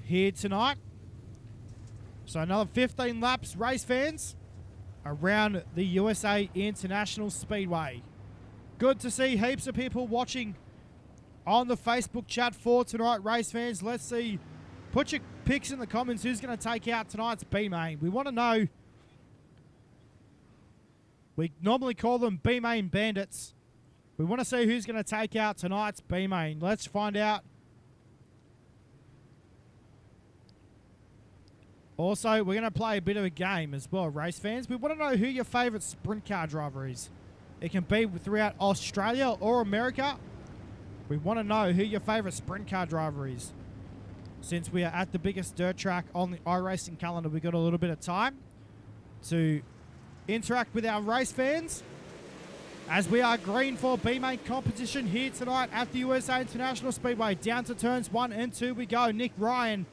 here tonight. So another 15 laps, race fans, around the USA International Speedway. Good to see heaps of people watching on the Facebook chat for tonight, race fans. Let's see. Put your picks in the comments. Who's going to take out tonight's B-Main? We want to know. We normally call them B-Main bandits. We want to see who's going to take out tonight's B-Main. Let's find out. Also, we're going to play a bit of a game as well, race fans. We want to know who your favourite sprint car driver is. It can be throughout Australia or America. We want to know who your favourite sprint car driver is. Since we are at the biggest dirt track on the iRacing calendar, we've got a little bit of time to interact with our race fans as we are green for B-Main competition here tonight at the USA International Speedway. Down to turns 1 and 2 we go. Nick Ryan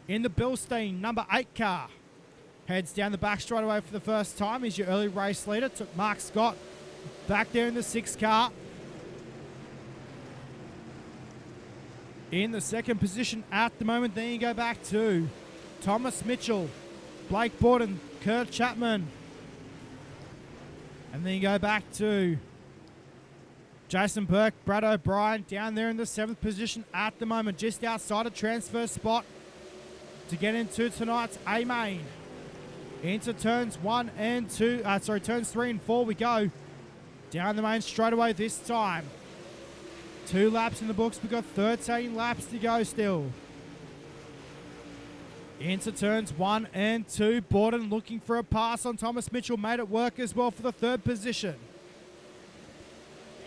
in the Bilstein number 8 car. Heads down the back straight away for the first time. He's your early race leader. Took Mark Scott back there in the 6 car. In the second position at the moment. Then you go back to Thomas Mitchell, Blake Borden, Kurt Chapman. And then you go back to Jason Burke, Brad O'Brien down there in the 7th position at the moment, just outside a transfer spot to get into tonight's A-Main. Into turns 1 and 2, turns 3 and 4 we go. Down the main straight away this time. 2 laps in the books. We've got 13 laps to go still. Into turns 1 and 2. Borden looking for a pass on Thomas Mitchell. Made it work as well for the third position.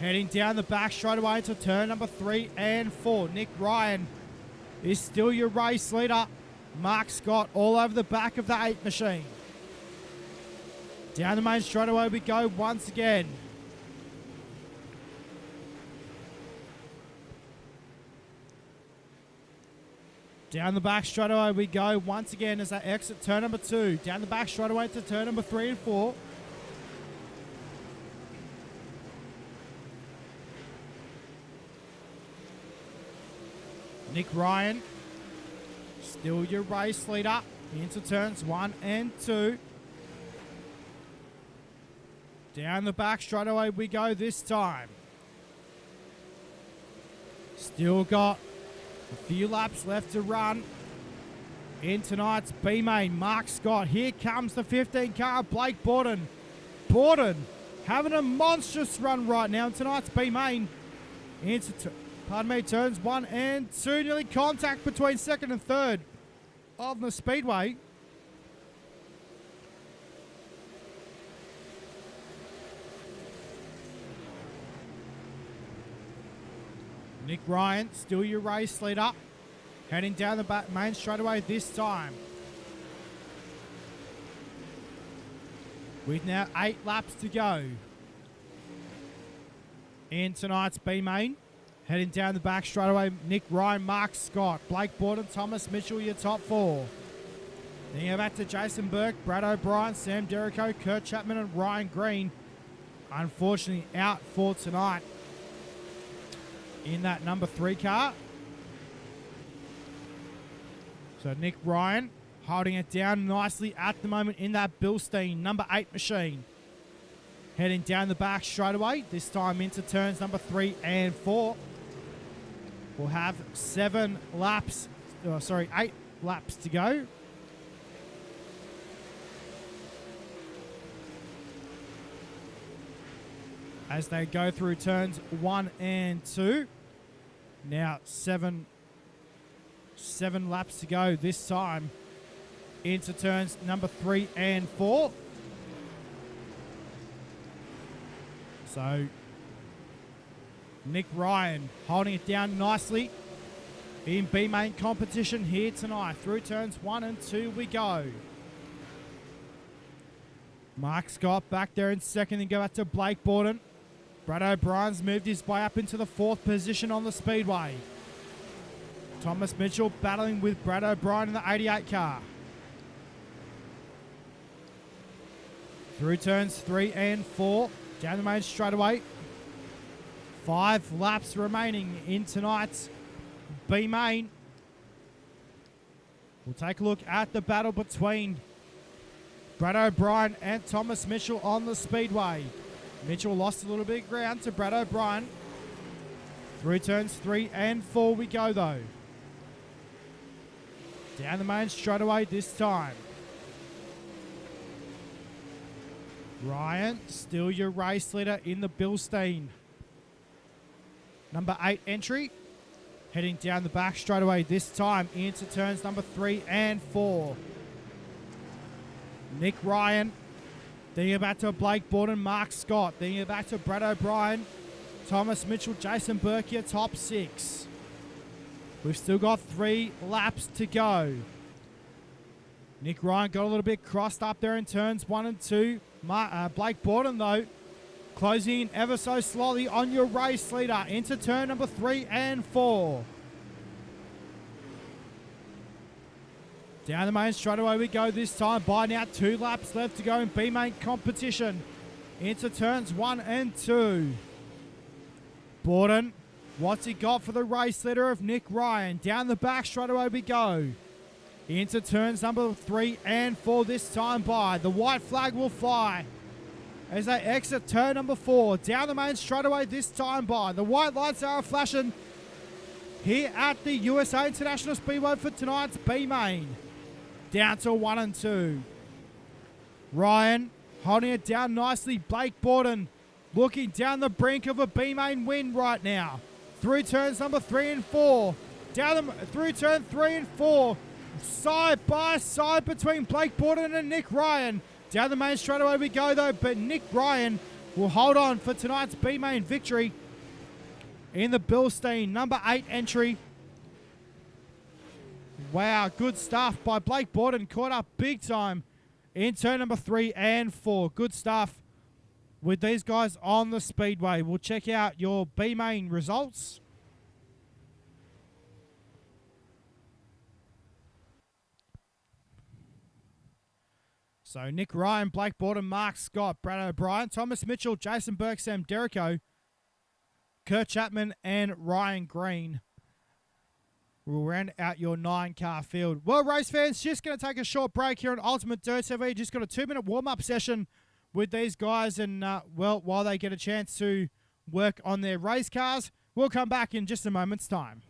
Heading down the back straight away into turn number 3 and 4. Nick Ryan is still your race leader. Mark Scott all over the back of the 8 machine. Down the main straightaway we go once again. Down the back straightaway we go once again as they exit turn number 2. Down the back straightaway to turn number 3 and 4. Nick Ryan, still your race leader, into turns 1 and 2. Down the back straightaway we go this time. Still got a few laps left to run in tonight's B main. Mark Scott. Here comes the 15 car, Blake Borden. Borden having a monstrous run right now in tonight's B main. Into turns 1 and 2. Nearly contact between second and third of the speedway. Nick Ryan, still your race leader. Heading down the back main straightaway this time. With now 8 laps to go in tonight's B main. Heading down the back straightaway, Nick Ryan, Mark Scott, Blake Borden, Thomas Mitchell, your top 4. Then you go back to Jason Burke, Brad O'Brien, Sam Derrico, Kurt Chapman and Ryan Green. Unfortunately out for tonight in that number 3 car. So Nick Ryan holding it down nicely at the moment in that Bilstein number 8 machine. Heading down the back straight away, this time into turns number 3 and 4. We'll have 8 laps to go. As they go through turns 1 and 2. Now 7 laps to go this time into turns number 3 and 4. So Nick Ryan holding it down nicely in B main competition here tonight. Through turns 1 and 2 we go. Mark Scott back there in second, then go back to Blake Borden. Brad O'Brien's moved his way up into the 4th position on the speedway. Thomas Mitchell battling with Brad O'Brien in the 88 car. Through turns 3 and 4, down the main straightaway. 5 laps remaining in tonight's B main. We'll take a look at the battle between Brad O'Brien and Thomas Mitchell on the speedway. Mitchell lost a little bit of ground to Brad O'Brien. Through turns 3 and 4 we go though. Down the main straightaway this time. Ryan, still your race leader in the Bilstein. Number 8 entry. Heading down the back straightaway this time into turns number 3 and 4. Nick Ryan. Then you're back to Blake Borden, Mark Scott. Then you're back to Brad O'Brien, Thomas Mitchell, Jason Burke, your top 6. We've still got 3 laps to go. Nick Ryan got a little bit crossed up there in turns 1 and 2. Blake Borden, though, closing in ever so slowly on your race leader into turn number 3 and 4. Down the main straightaway we go this time. By now 2 laps left to go in B main competition. Into turns 1 and 2. Borden, what's he got for the race leader of Nick Ryan? Down the back straightaway we go. Into turns number 3 and 4 this time by. The white flag will fly as they exit turn number 4. Down the main straightaway this time by. The white lights are flashing here at the USA International Speedway for tonight's B main. Down to 1 and 2. Ryan holding it down nicely. Blake Borden looking down the brink of a B main win right now. Through turns number 3 and 4. Through turn 3 and 4. side by side between Blake Borden and Nick Ryan. Down the main straightaway we go though, but Nick Ryan will hold on for tonight's B main victory in the Bilstein number 8 entry. Wow, good stuff by Blake Borden. Caught up big time in turn number 3 and 4. Good stuff with these guys on the speedway. We'll check out your B main results. So Nick Ryan, Blake Borden, Mark Scott, Brad O'Brien, Thomas Mitchell, Jason Burke, Sam Derrico, Kurt Chapman, and Ryan Green will round out your 9-car field. Well, race fans, just going to take a short break here on Ultimate Dirt TV. Just got a 2-minute warm-up session with these guys, and well, while they get a chance to work on their race cars, we'll come back in just a moment's time.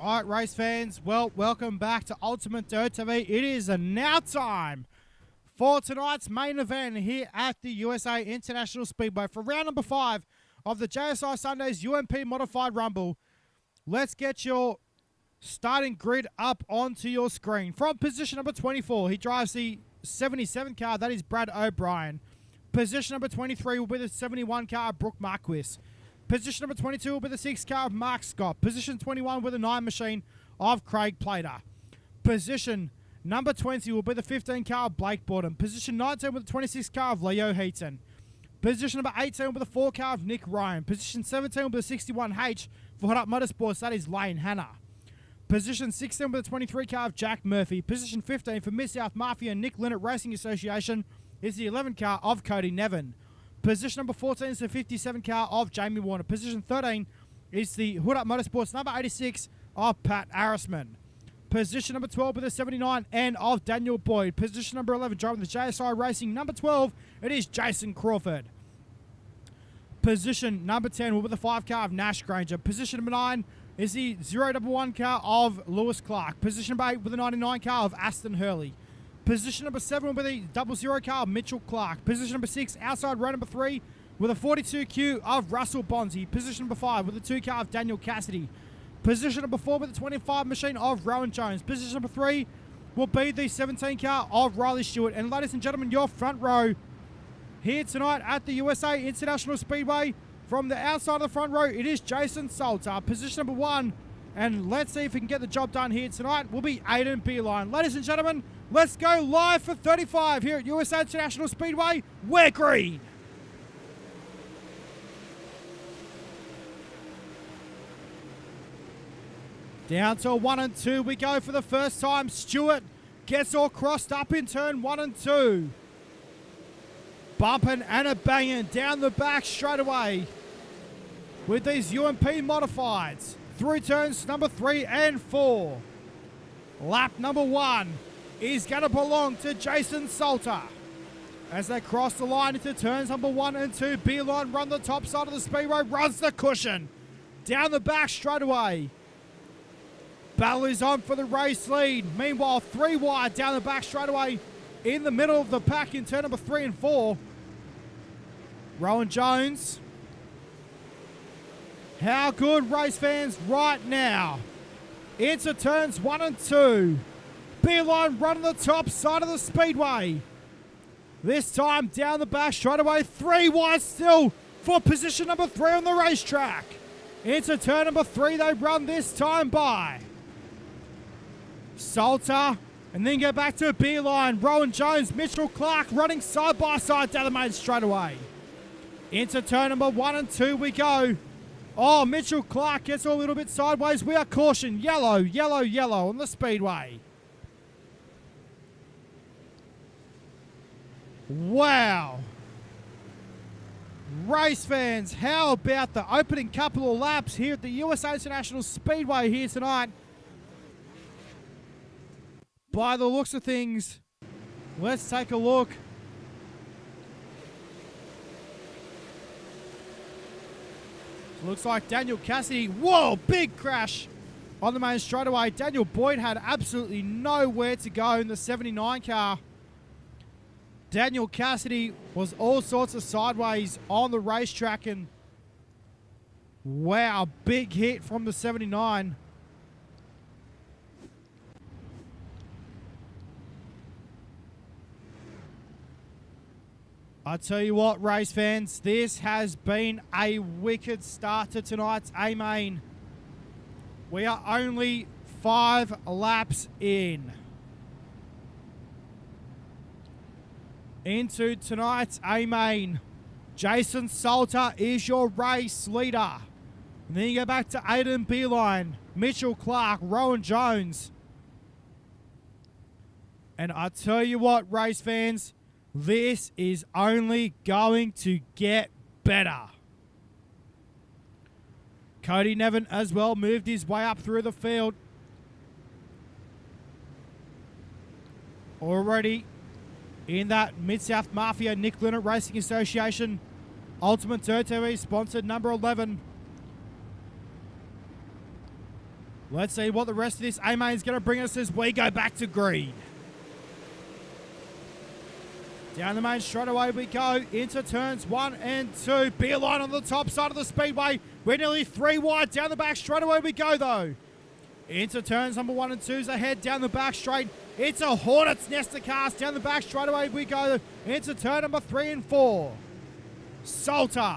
All right, race fans, well, welcome back to Ultimate Dirt TV. It is now time for tonight's main event here at the USA International Speedway for round number 5 of the JSI Sundays UMP Modified Rumble. Let's get your starting grid up onto your screen. From position number 24, he drives the 77 car. That is Brad O'Brien. Position number 23 will be the 71 car, Brooke Marquis. Position number 22 will be the 6 car of Mark Scott. Position 21 with the 9 machine of Craig Plater. Position number 20 will be the 15 car of Blake Borden. Position 19 with the 26 car of Leo Heaton. Position number 18 will be the 4 car of Nick Ryan. Position 17 will be the 61H for Hot Up Motorsports. That is Lane Hanna. Position 16 will be the 23 car of Jack Murphy. Position 15 for Mid-South Mafia and Nick Linnett Racing Association is the 11 car of Cody Nevin. Position number 14 is the 57 car of Jamie Warner. Position 13 is the Hood Up Motorsports number 86 of Pat Arisman. Position number 12 with the 79 and of Daniel Boyd. Position number 11 driving the JSI Racing number 12, it is Jason Crawford. Position number 10 will be the 5 car of Nash Granger. Position number 9 is the 011 car of Lewis Clark. Position number 8 with the 99 car of Aston Hurley. Position number 7 will be the 00 car of Mitchell Clark. Position number 6, outside row number 3, with a 42Q of Russell Bonzi. Position number 5 with the 2 car of Daniel Cassidy. Position number 4 with the 25 machine of Rowan Jones. Position number 3 will be the 17 car of Riley Stewart. And ladies and gentlemen, your front row here tonight at the USA International Speedway. From the outside of the front row, it is Jason Salter. Position number 1, and let's see if we can get the job done here tonight, will be Aiden Beerline. Ladies and gentlemen, let's go live for 35 here at USA International Speedway. We're green. Down to 1 and 2 we go for the first time. Stewart gets all crossed up in turn 1 and 2. Bumping and a banging down the back straight away with these UMP modifieds. Through turns number 3 and 4. Lap number 1 is going to belong to Jason Salter. As they cross the line into turns number 1 and 2, Beeline run the top side of the speedway, runs the cushion. Down the back straight away. Battle is on for the race lead. Meanwhile, 3 wide down the back straight away in the middle of the pack in turn number 3 and 4. Rowan Jones. How good, race fans, right now. Into turns 1 and 2. Beeline running the top side of the speedway. This time down the back straight away, 3 wide still for position number 3 on the racetrack. Into turn number 3 they run this time by Salter, and then go back to Beeline, Rowan Jones, Mitchell Clark running side by side down the main straight away. Into turn number 1 and 2 we go. Oh, Mitchell Clark gets a little bit sideways. We are cautioned. Yellow, yellow, yellow on the speedway. Wow. Race fans, how about the opening couple of laps here at the USA International Speedway here tonight? By the looks of things, let's take a look. Looks like Daniel Cassidy, whoa, big crash on the main straightaway. Daniel Boyd had absolutely nowhere to go in the 79 car. Daniel Cassidy was all sorts of sideways on the racetrack, and wow, big hit from the 79. I tell you what, race fans, this has been a wicked start to tonight's A-Main. We are only 5 laps in. Into tonight's A-Main. Jason Salter is your race leader. And then you go back to Aiden Beeline, Mitchell Clark, Rowan Jones. And I tell you what, race fans, this is only going to get better. Cody Nevin as well moved his way up through the field. Already in that Mid-South Mafia Nick Linnett Racing Association UltimateDirtTV sponsored number 11. Let's see what the rest of this A-Main is going to bring us as we go back to green. Down the main straight away we go into turns 1 and 2. Beeline on the top side of the speedway. We're nearly 3 wide. Down the back straight away we go though. Into turns number 1 and 2's ahead down the back straight. It's a Hornets nest of cars. Down the back straight away we go into turn number 3 and 4. Salter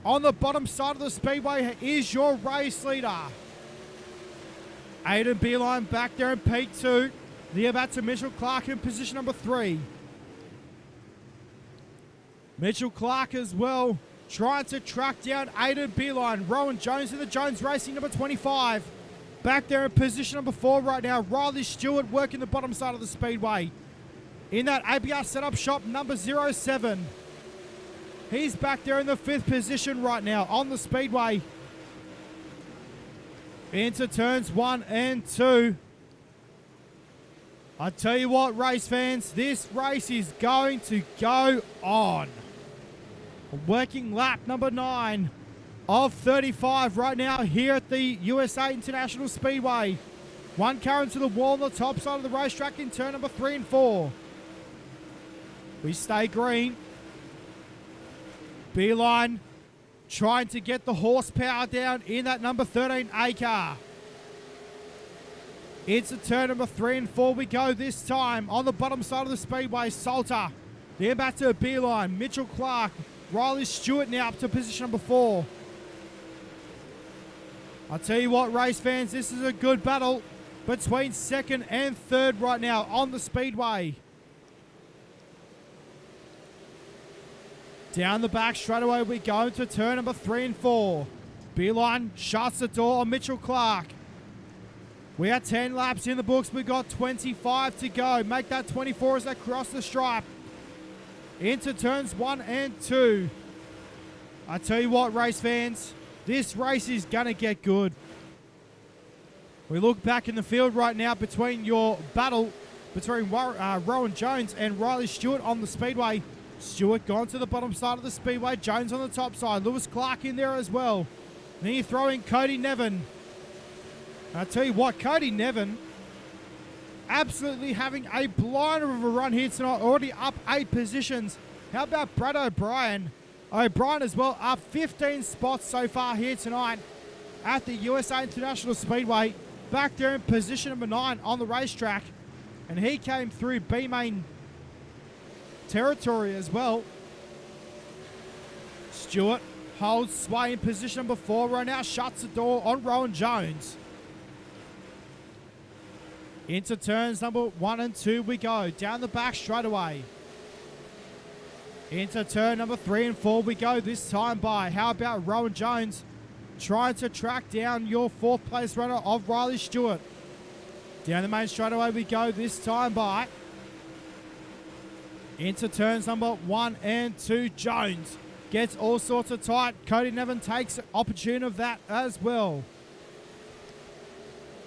on the bottom side of the speedway is your race leader. Aiden Beeline back there in P2. They're about to Mitchell Clark in position number 3. Mitchell Clark as well, trying to track down Aiden Beeline. Rowan Jones in the Jones Racing number 25. Back there in position number 4 right now. Riley Stewart working the bottom side of the speedway. In that ABR setup shop number 07. He's back there in the 5th position right now on the speedway. Into turns 1 and 2. I tell you what, race fans, this race is going to go on. Working lap number 9 of 35 right now here at the USA International Speedway. One car into the wall on the top side of the racetrack in turn number 3 and 4. We stay green. Beeline trying to get the horsepower down in that number 13A car. It's a turn number 3 and 4 we go this time on the bottom side of the speedway. Salter, then back to Beeline, Mitchell Clark, Riley Stewart now up to position number 4. I'll tell you what, race fans, this is a good battle between 2nd and 3rd right now on the speedway. Down the back straight away we go to turn number 3 and 4. Beeline shuts the door on Mitchell Clark. We are 10 laps in the books. We've got 25 to go. Make that 24 as they cross the stripe. Into turns 1 and 2. I tell you what, race fans, this race is going to get good. We look back in the field right now between your battle between Rowan Jones and Riley Stewart on the speedway. Stewart gone to the bottom side of the speedway. Jones on the top side. Lewis Clark in there as well. Then you throw in Cody Nevin. I tell you what, Cody Nevin absolutely having a blinder of a run here tonight. Already up 8 positions. How about Brad O'Brien? O'Brien as well, up 15 spots so far here tonight at the USA International Speedway. Back there in position number 9 on the racetrack. And he came through B-main territory as well. Stewart holds sway in position number 4. Right now shuts the door on Rowan Jones. Into turns number 1 and 2 we go. Down the back straight away. Into turn number 3 and 4 we go. This time by, how about Rowan Jones trying to track down your 4th place runner of Riley Stewart. Down the main straightaway we go, this time by. Into turns number 1 and 2. Jones gets all sorts of tight. Cody Nevin takes opportunity of that as well.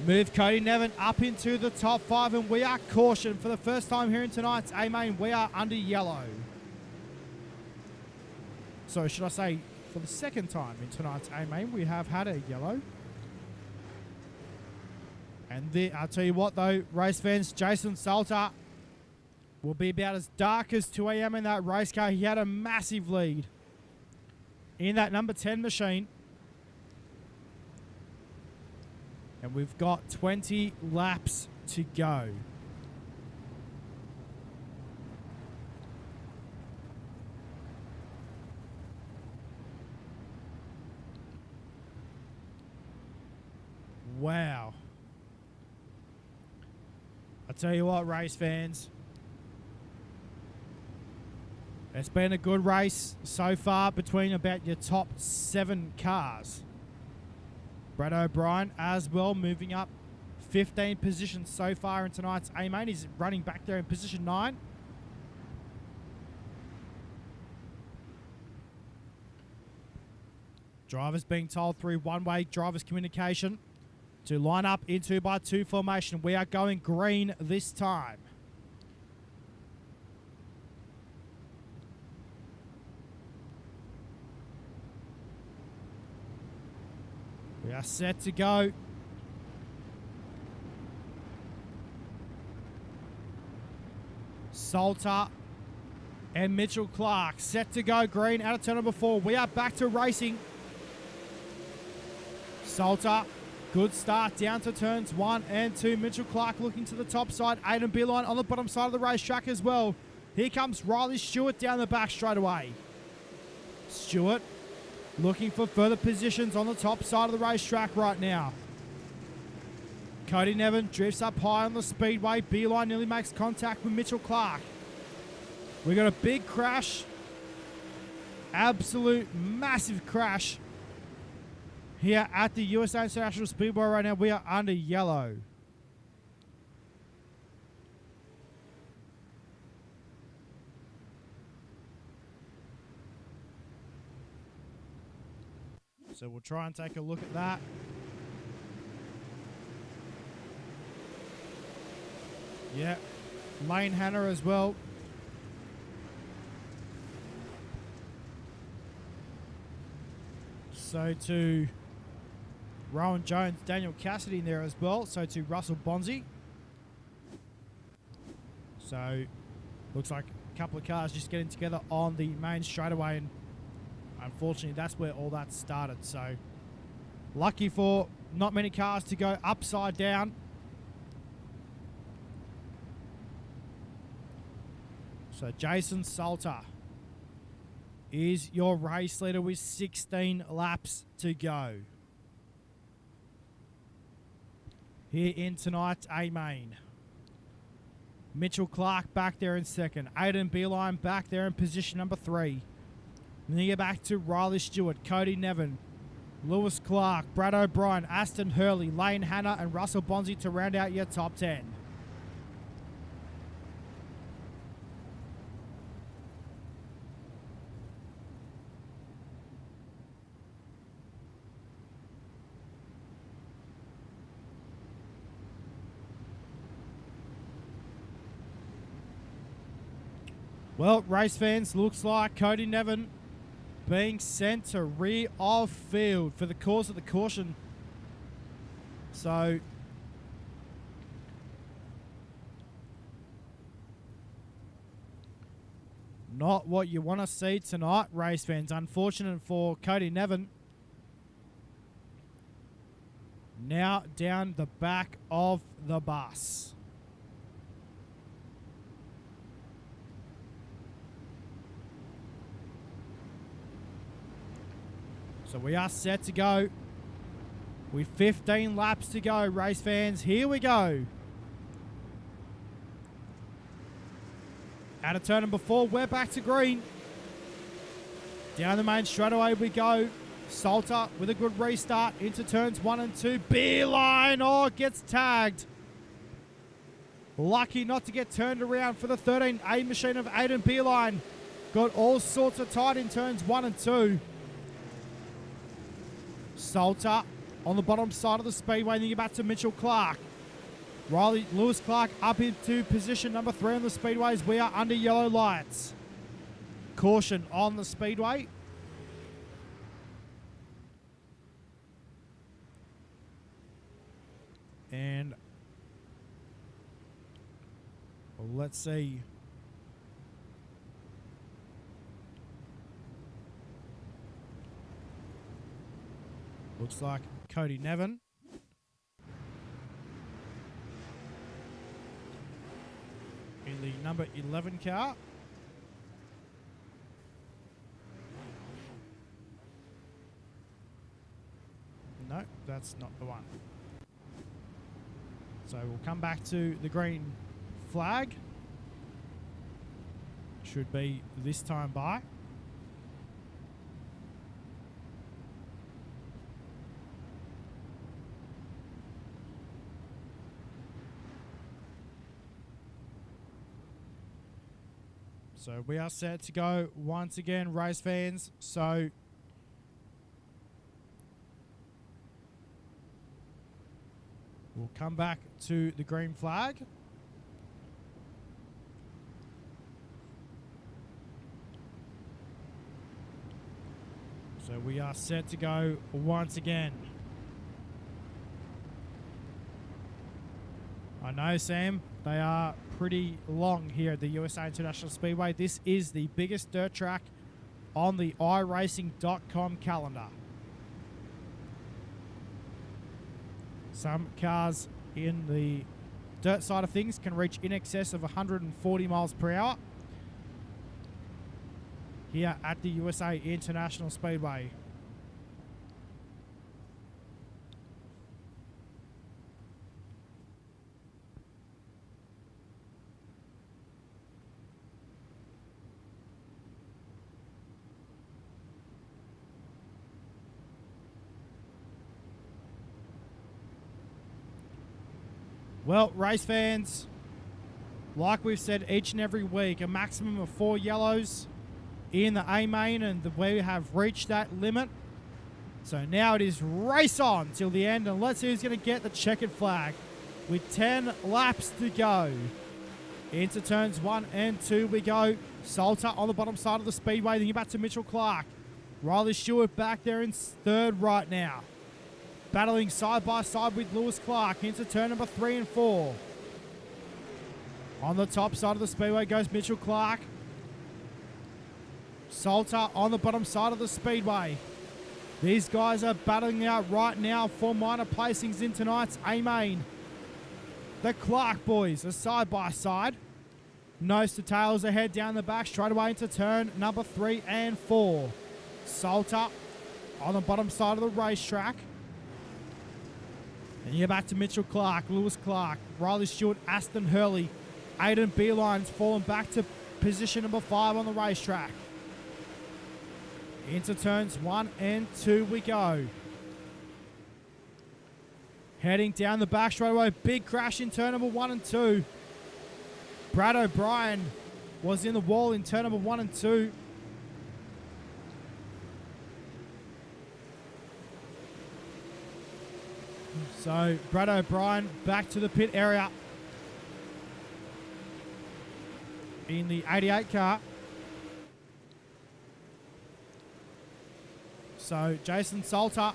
Move Cody Nevin up into the top 5, and we are cautioned for the first time here in tonight's A-Main. We are under yellow. So should I say, for the second time in tonight's A-Main, we have had a yellow. And I'll tell you what though, race fans, Jason Salter will be about as dark as 2 a.m. in that race car. He had a massive lead in that number 10 machine. And we've got 20 laps to go. Wow. I tell you what, race fans, it's been a good race so far between about your top 7 cars. Brad O'Brien as well, moving up 15 positions so far in tonight's A-Main. He's running back there in position 9. Drivers being told through one-way drivers communication to line up in 2x2 formation. We are going green this time. We are set to go. Salter and Mitchell Clark set to go green out of turn number 4. We are back to racing. Salter, good start down to turns 1 and 2. Mitchell Clark looking to the top side. Aiden Beeline on the bottom side of the racetrack as well. Here comes Riley Stewart down the back straight away. Stewart looking for further positions on the top side of the racetrack right now. Cody Nevin drifts up high on the speedway. Beeline nearly makes contact with Mitchell Clark. We got a big crash. Absolute massive crash here at the USA International Speedway right now. We are under yellow. So we'll try and take a look at that. Yeah, Lane Hanna as well. So to Rowan Jones, Daniel Cassidy in there as well. So to Russell Bonzi. So looks like a couple of cars just getting together on the main straightaway, and unfortunately that's where all that started. So lucky for not many cars to go upside down. So Jason Salter is your race leader with 16 laps to go here in tonight's A-Main. Mitchell Clark back there in second. Aiden Beeline back there in position number 3. Then you get back to Riley Stewart, Cody Nevin, Lewis Clark, Brad O'Brien, Aston Hurley, Lane Hanna and Russell Bonzi to round out your top 10. Well, race fans, looks like Cody Nevin being sent to rear of field for the cause of the caution. So not what you want to see tonight, race fans. Unfortunate for Cody Nevin. Now down the back of the bus. So we are set to go with 15 laps to go, race fans. Here we go. Out of turn number 4, we're back to green. Down the main straightaway we go. Salter with a good restart into turns 1 and 2. Beeline, oh, gets tagged. Lucky not to get turned around for the 13A machine of Aiden Beeline. Got all sorts of tight in turns 1 and 2. Salter on the bottom side of the speedway, then you back to Mitchell Clark. Lewis Clark up into position number 3 on the speedways. We are under yellow lights. Caution on the speedway. And let's see. Looks like Cody Nevin. In the number 11 car. No, that's not the one. So we'll come back to the green flag. Should be this time by. So we are set to go once again, race fans. So we'll come back to the green flag. So we are set to go once again. I know, Sam, they are pretty long here at the USA International Speedway. This is the biggest dirt track on the iRacing.com calendar. Some cars in the dirt side of things can reach in excess of 140 miles per hour here at the USA International Speedway. Well, race fans, like we've said each and every week, a maximum of 4 yellows in the A main, and we have reached that limit. So now it is race on till the end, and let's see who's going to get the checkered flag with 10 laps to go. Into turns 1 and 2 we go. Salter on the bottom side of the speedway, then you back to Mitchell Clark. Riley Stewart back there in 3rd right now. Battling side by side with Lewis Clark into turn number 3 and 4. On the top side of the speedway goes Mitchell Clark. Salter on the bottom side of the speedway. These guys are battling out right now for minor placings in tonight's A-Main. The Clark boys are side by side. Nose to tails ahead down the back, straight away into turn number 3 and 4. Salter on the bottom side of the racetrack. And you're back to Mitchell Clark, Lewis Clark, Riley Stewart, Aston Hurley. Aiden Beeline's fallen back to position number 5 on the racetrack. Into turns 1 and 2 we go. Heading down the back straight away. Big crash in turn number 1 and 2. Brad O'Brien was in the wall in turn number 1 and 2. So Brad O'Brien back to the pit area. in the 88 car. So Jason Salter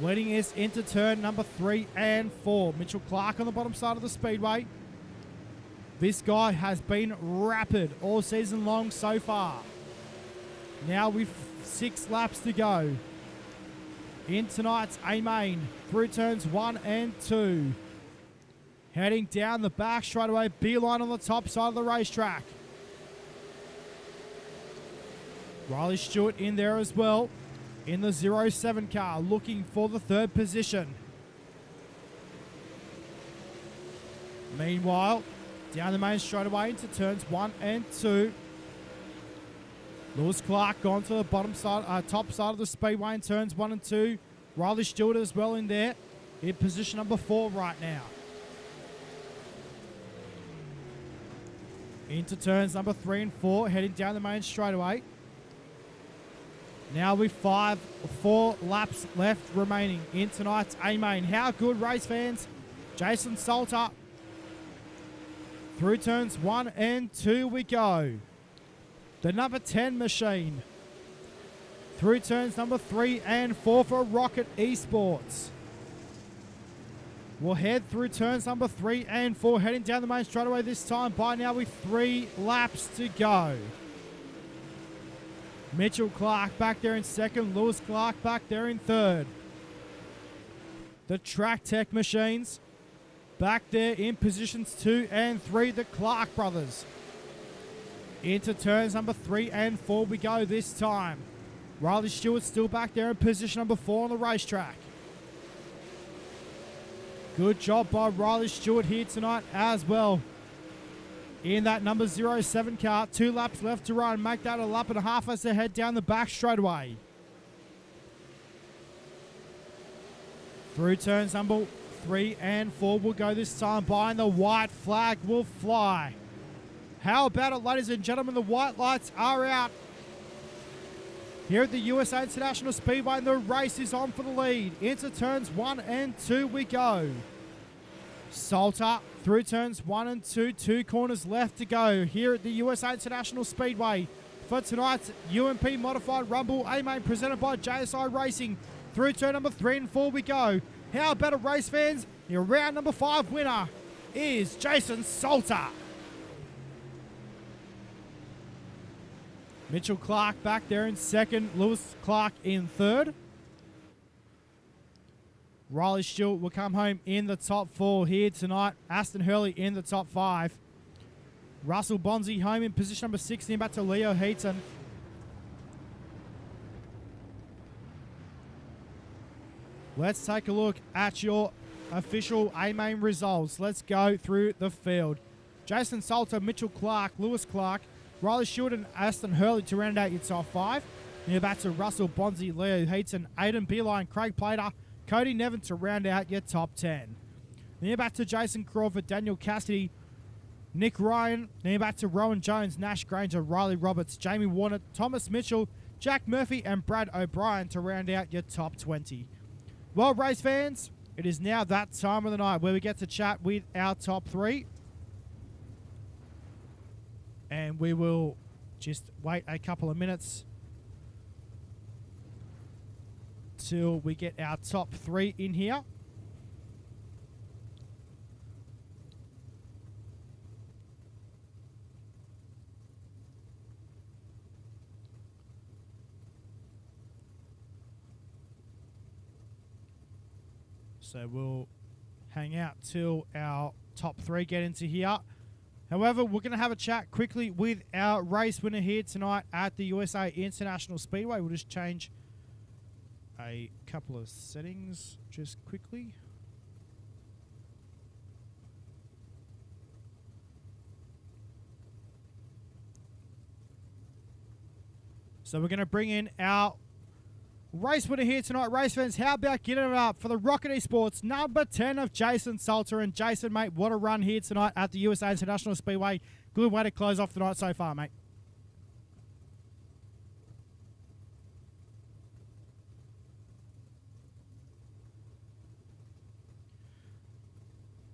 leading us into turn number 3 and 4. Mitchell Clark on the bottom side of the speedway. This guy has been rapid all season long so far. Now with 6 laps to go in tonight's A-Main through turns 1 and 2. Heading down the back straightaway, beeline on the top side of the racetrack. Riley Stewart in there as well in the 07 car, looking for the 3rd position. Meanwhile, down the main straightaway into turns 1 and 2. Lewis Clark gone to the bottom side, top side of the speedway in turns 1 and 2. Riley Stewart as well in there, in position number 4 right now. Into turns number 3 and 4, heading down the main straightaway. Now with 4 laps left remaining in tonight's A-Main. How good, race fans? Jason Salter. Through turns 1 and 2 we go. The number 10 machine. Through turns number 3 and 4 for Rocket Esports. We'll head through turns number 3 and 4, heading down the main straightaway this time by now with 3 laps to go. Mitchell Clark back there in 2nd, Lewis Clark back there in 3rd. The Track Tech machines back there in positions 2 and 3, the Clark brothers. Into turns number 3 and 4 we go this time. Riley Stewart still back there in position number 4 on the racetrack. Good job by Riley Stewart here tonight as well. In that number 07 car, 2 laps left to run. Make that a lap and a half as they head down the back straightaway. Through turns number 3 and 4 will go this time by, and the white flag will fly. How about it, ladies and gentlemen? The white lights are out here at the USA International Speedway, and the race is on for the lead. Into turns 1 and 2 we go. Salter through turns 1 and 2, 2 corners left to go here at the USA International Speedway for tonight's UMP Modified Rumble A-Main presented by JSI Racing. Through turn number 3 and 4 we go. How about it, race fans? Your round number 5 winner is Jason Salter. Mitchell Clark back there in 2nd, Lewis Clark in 3rd. Riley Stewart will come home in the top 4 here tonight. Aston Hurley in the top 5. Russell Bonzi home in position number 16, back to Leo Heaton. Let's take a look at your official A-Main results. Let's go through the field. Jason Salter, Mitchell Clark, Lewis Clark, Riley Stewart and Aston Hurley to round out your top 5. Then you're back to Russell Bonzi, Leo Heaton, Aidan Beeline, Craig Plater, Cody Nevin to round out your top 10. Then you're back to Jason Crawford, Daniel Cassidy, Nick Ryan. Then you're back to Rowan Jones, Nash Granger, Riley Roberts, Jamie Warner, Thomas Mitchell, Jack Murphy and Brad O'Brien to round out your top 20. Well, race fans, it is now that time of the night where we get to chat with our top 3. And we will just wait a couple of minutes till we get our top 3 in here. So we'll hang out till our top 3 get into here. However, we're going to have a chat quickly with our race winner here tonight at the USA International Speedway. We'll just change a couple of settings just quickly. So we're going to bring in our race winner here tonight. Race fans, how about getting it up for the Rocket Esports number 10 of Jason Salter. And Jason, mate, what a run here tonight at the USA International Speedway. Good way to close off the night so far, mate.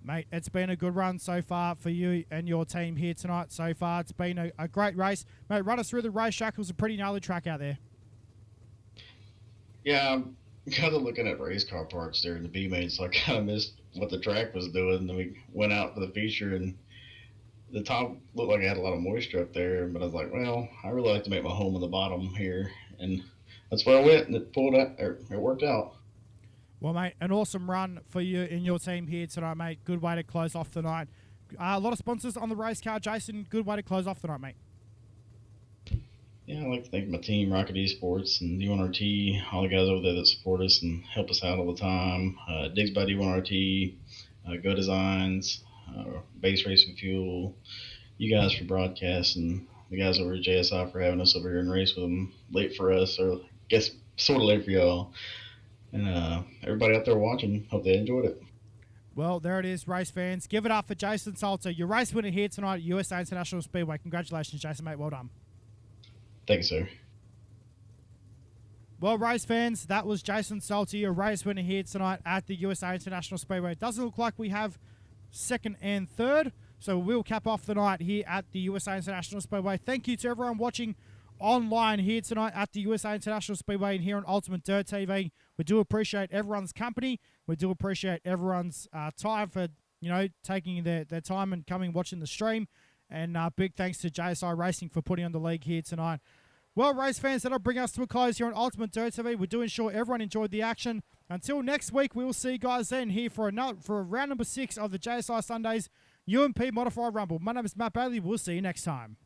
Mate, it's been a good run so far for you and your team here tonight so far. It's been a great race. Mate, run us through the racetrack. It was a pretty gnarly track out there. Yeah, I'm kind of looking at race car parts there in the B-main, so I kind of missed what the track was doing. And then we went out for the feature, and the top looked like it had a lot of moisture up there, but I was like, well, I really like to make my home on the bottom here, and that's where I went, and it worked out. Well, mate, an awesome run for you and your team here tonight, mate. Good way to close off the night. A lot of sponsors on the race car, Jason. Good way to close off the night, mate. Yeah, I'd like to thank my team, Rocket Esports and D1RT, all the guys over there that support us and help us out all the time. Digs by D1RT, Go Designs, Base Racing Fuel, you guys for broadcasting, the guys over at JSI for having us over here and race with them. Late for us, or I guess sort of late for y'all. And everybody out there watching, hope they enjoyed it. Well, there it is, race fans. Give it up for Jason Salter, your race winner here tonight at USA International Speedway. Congratulations, Jason, mate. Well done. Thank you, sir. Well, race fans, that was Jason Salty, a race winner here tonight at the USA International Speedway. It doesn't look like we have second and third, so we'll cap off the night here at the USA International Speedway. Thank you to everyone watching online here tonight at the USA International Speedway and here on Ultimate Dirt TV. We do appreciate everyone's company. We do appreciate everyone's time for, taking their time and coming watching the stream. And big thanks to JSI Racing for putting on the league here tonight. Well, race fans, that'll bring us to a close here on Ultimate Dirt TV. We do ensure everyone enjoyed the action. Until next week, we will see you guys then here for round number 6 of the JSI Sundays UMP Modified Rumble. My name is Matt Bailey. We'll see you next time.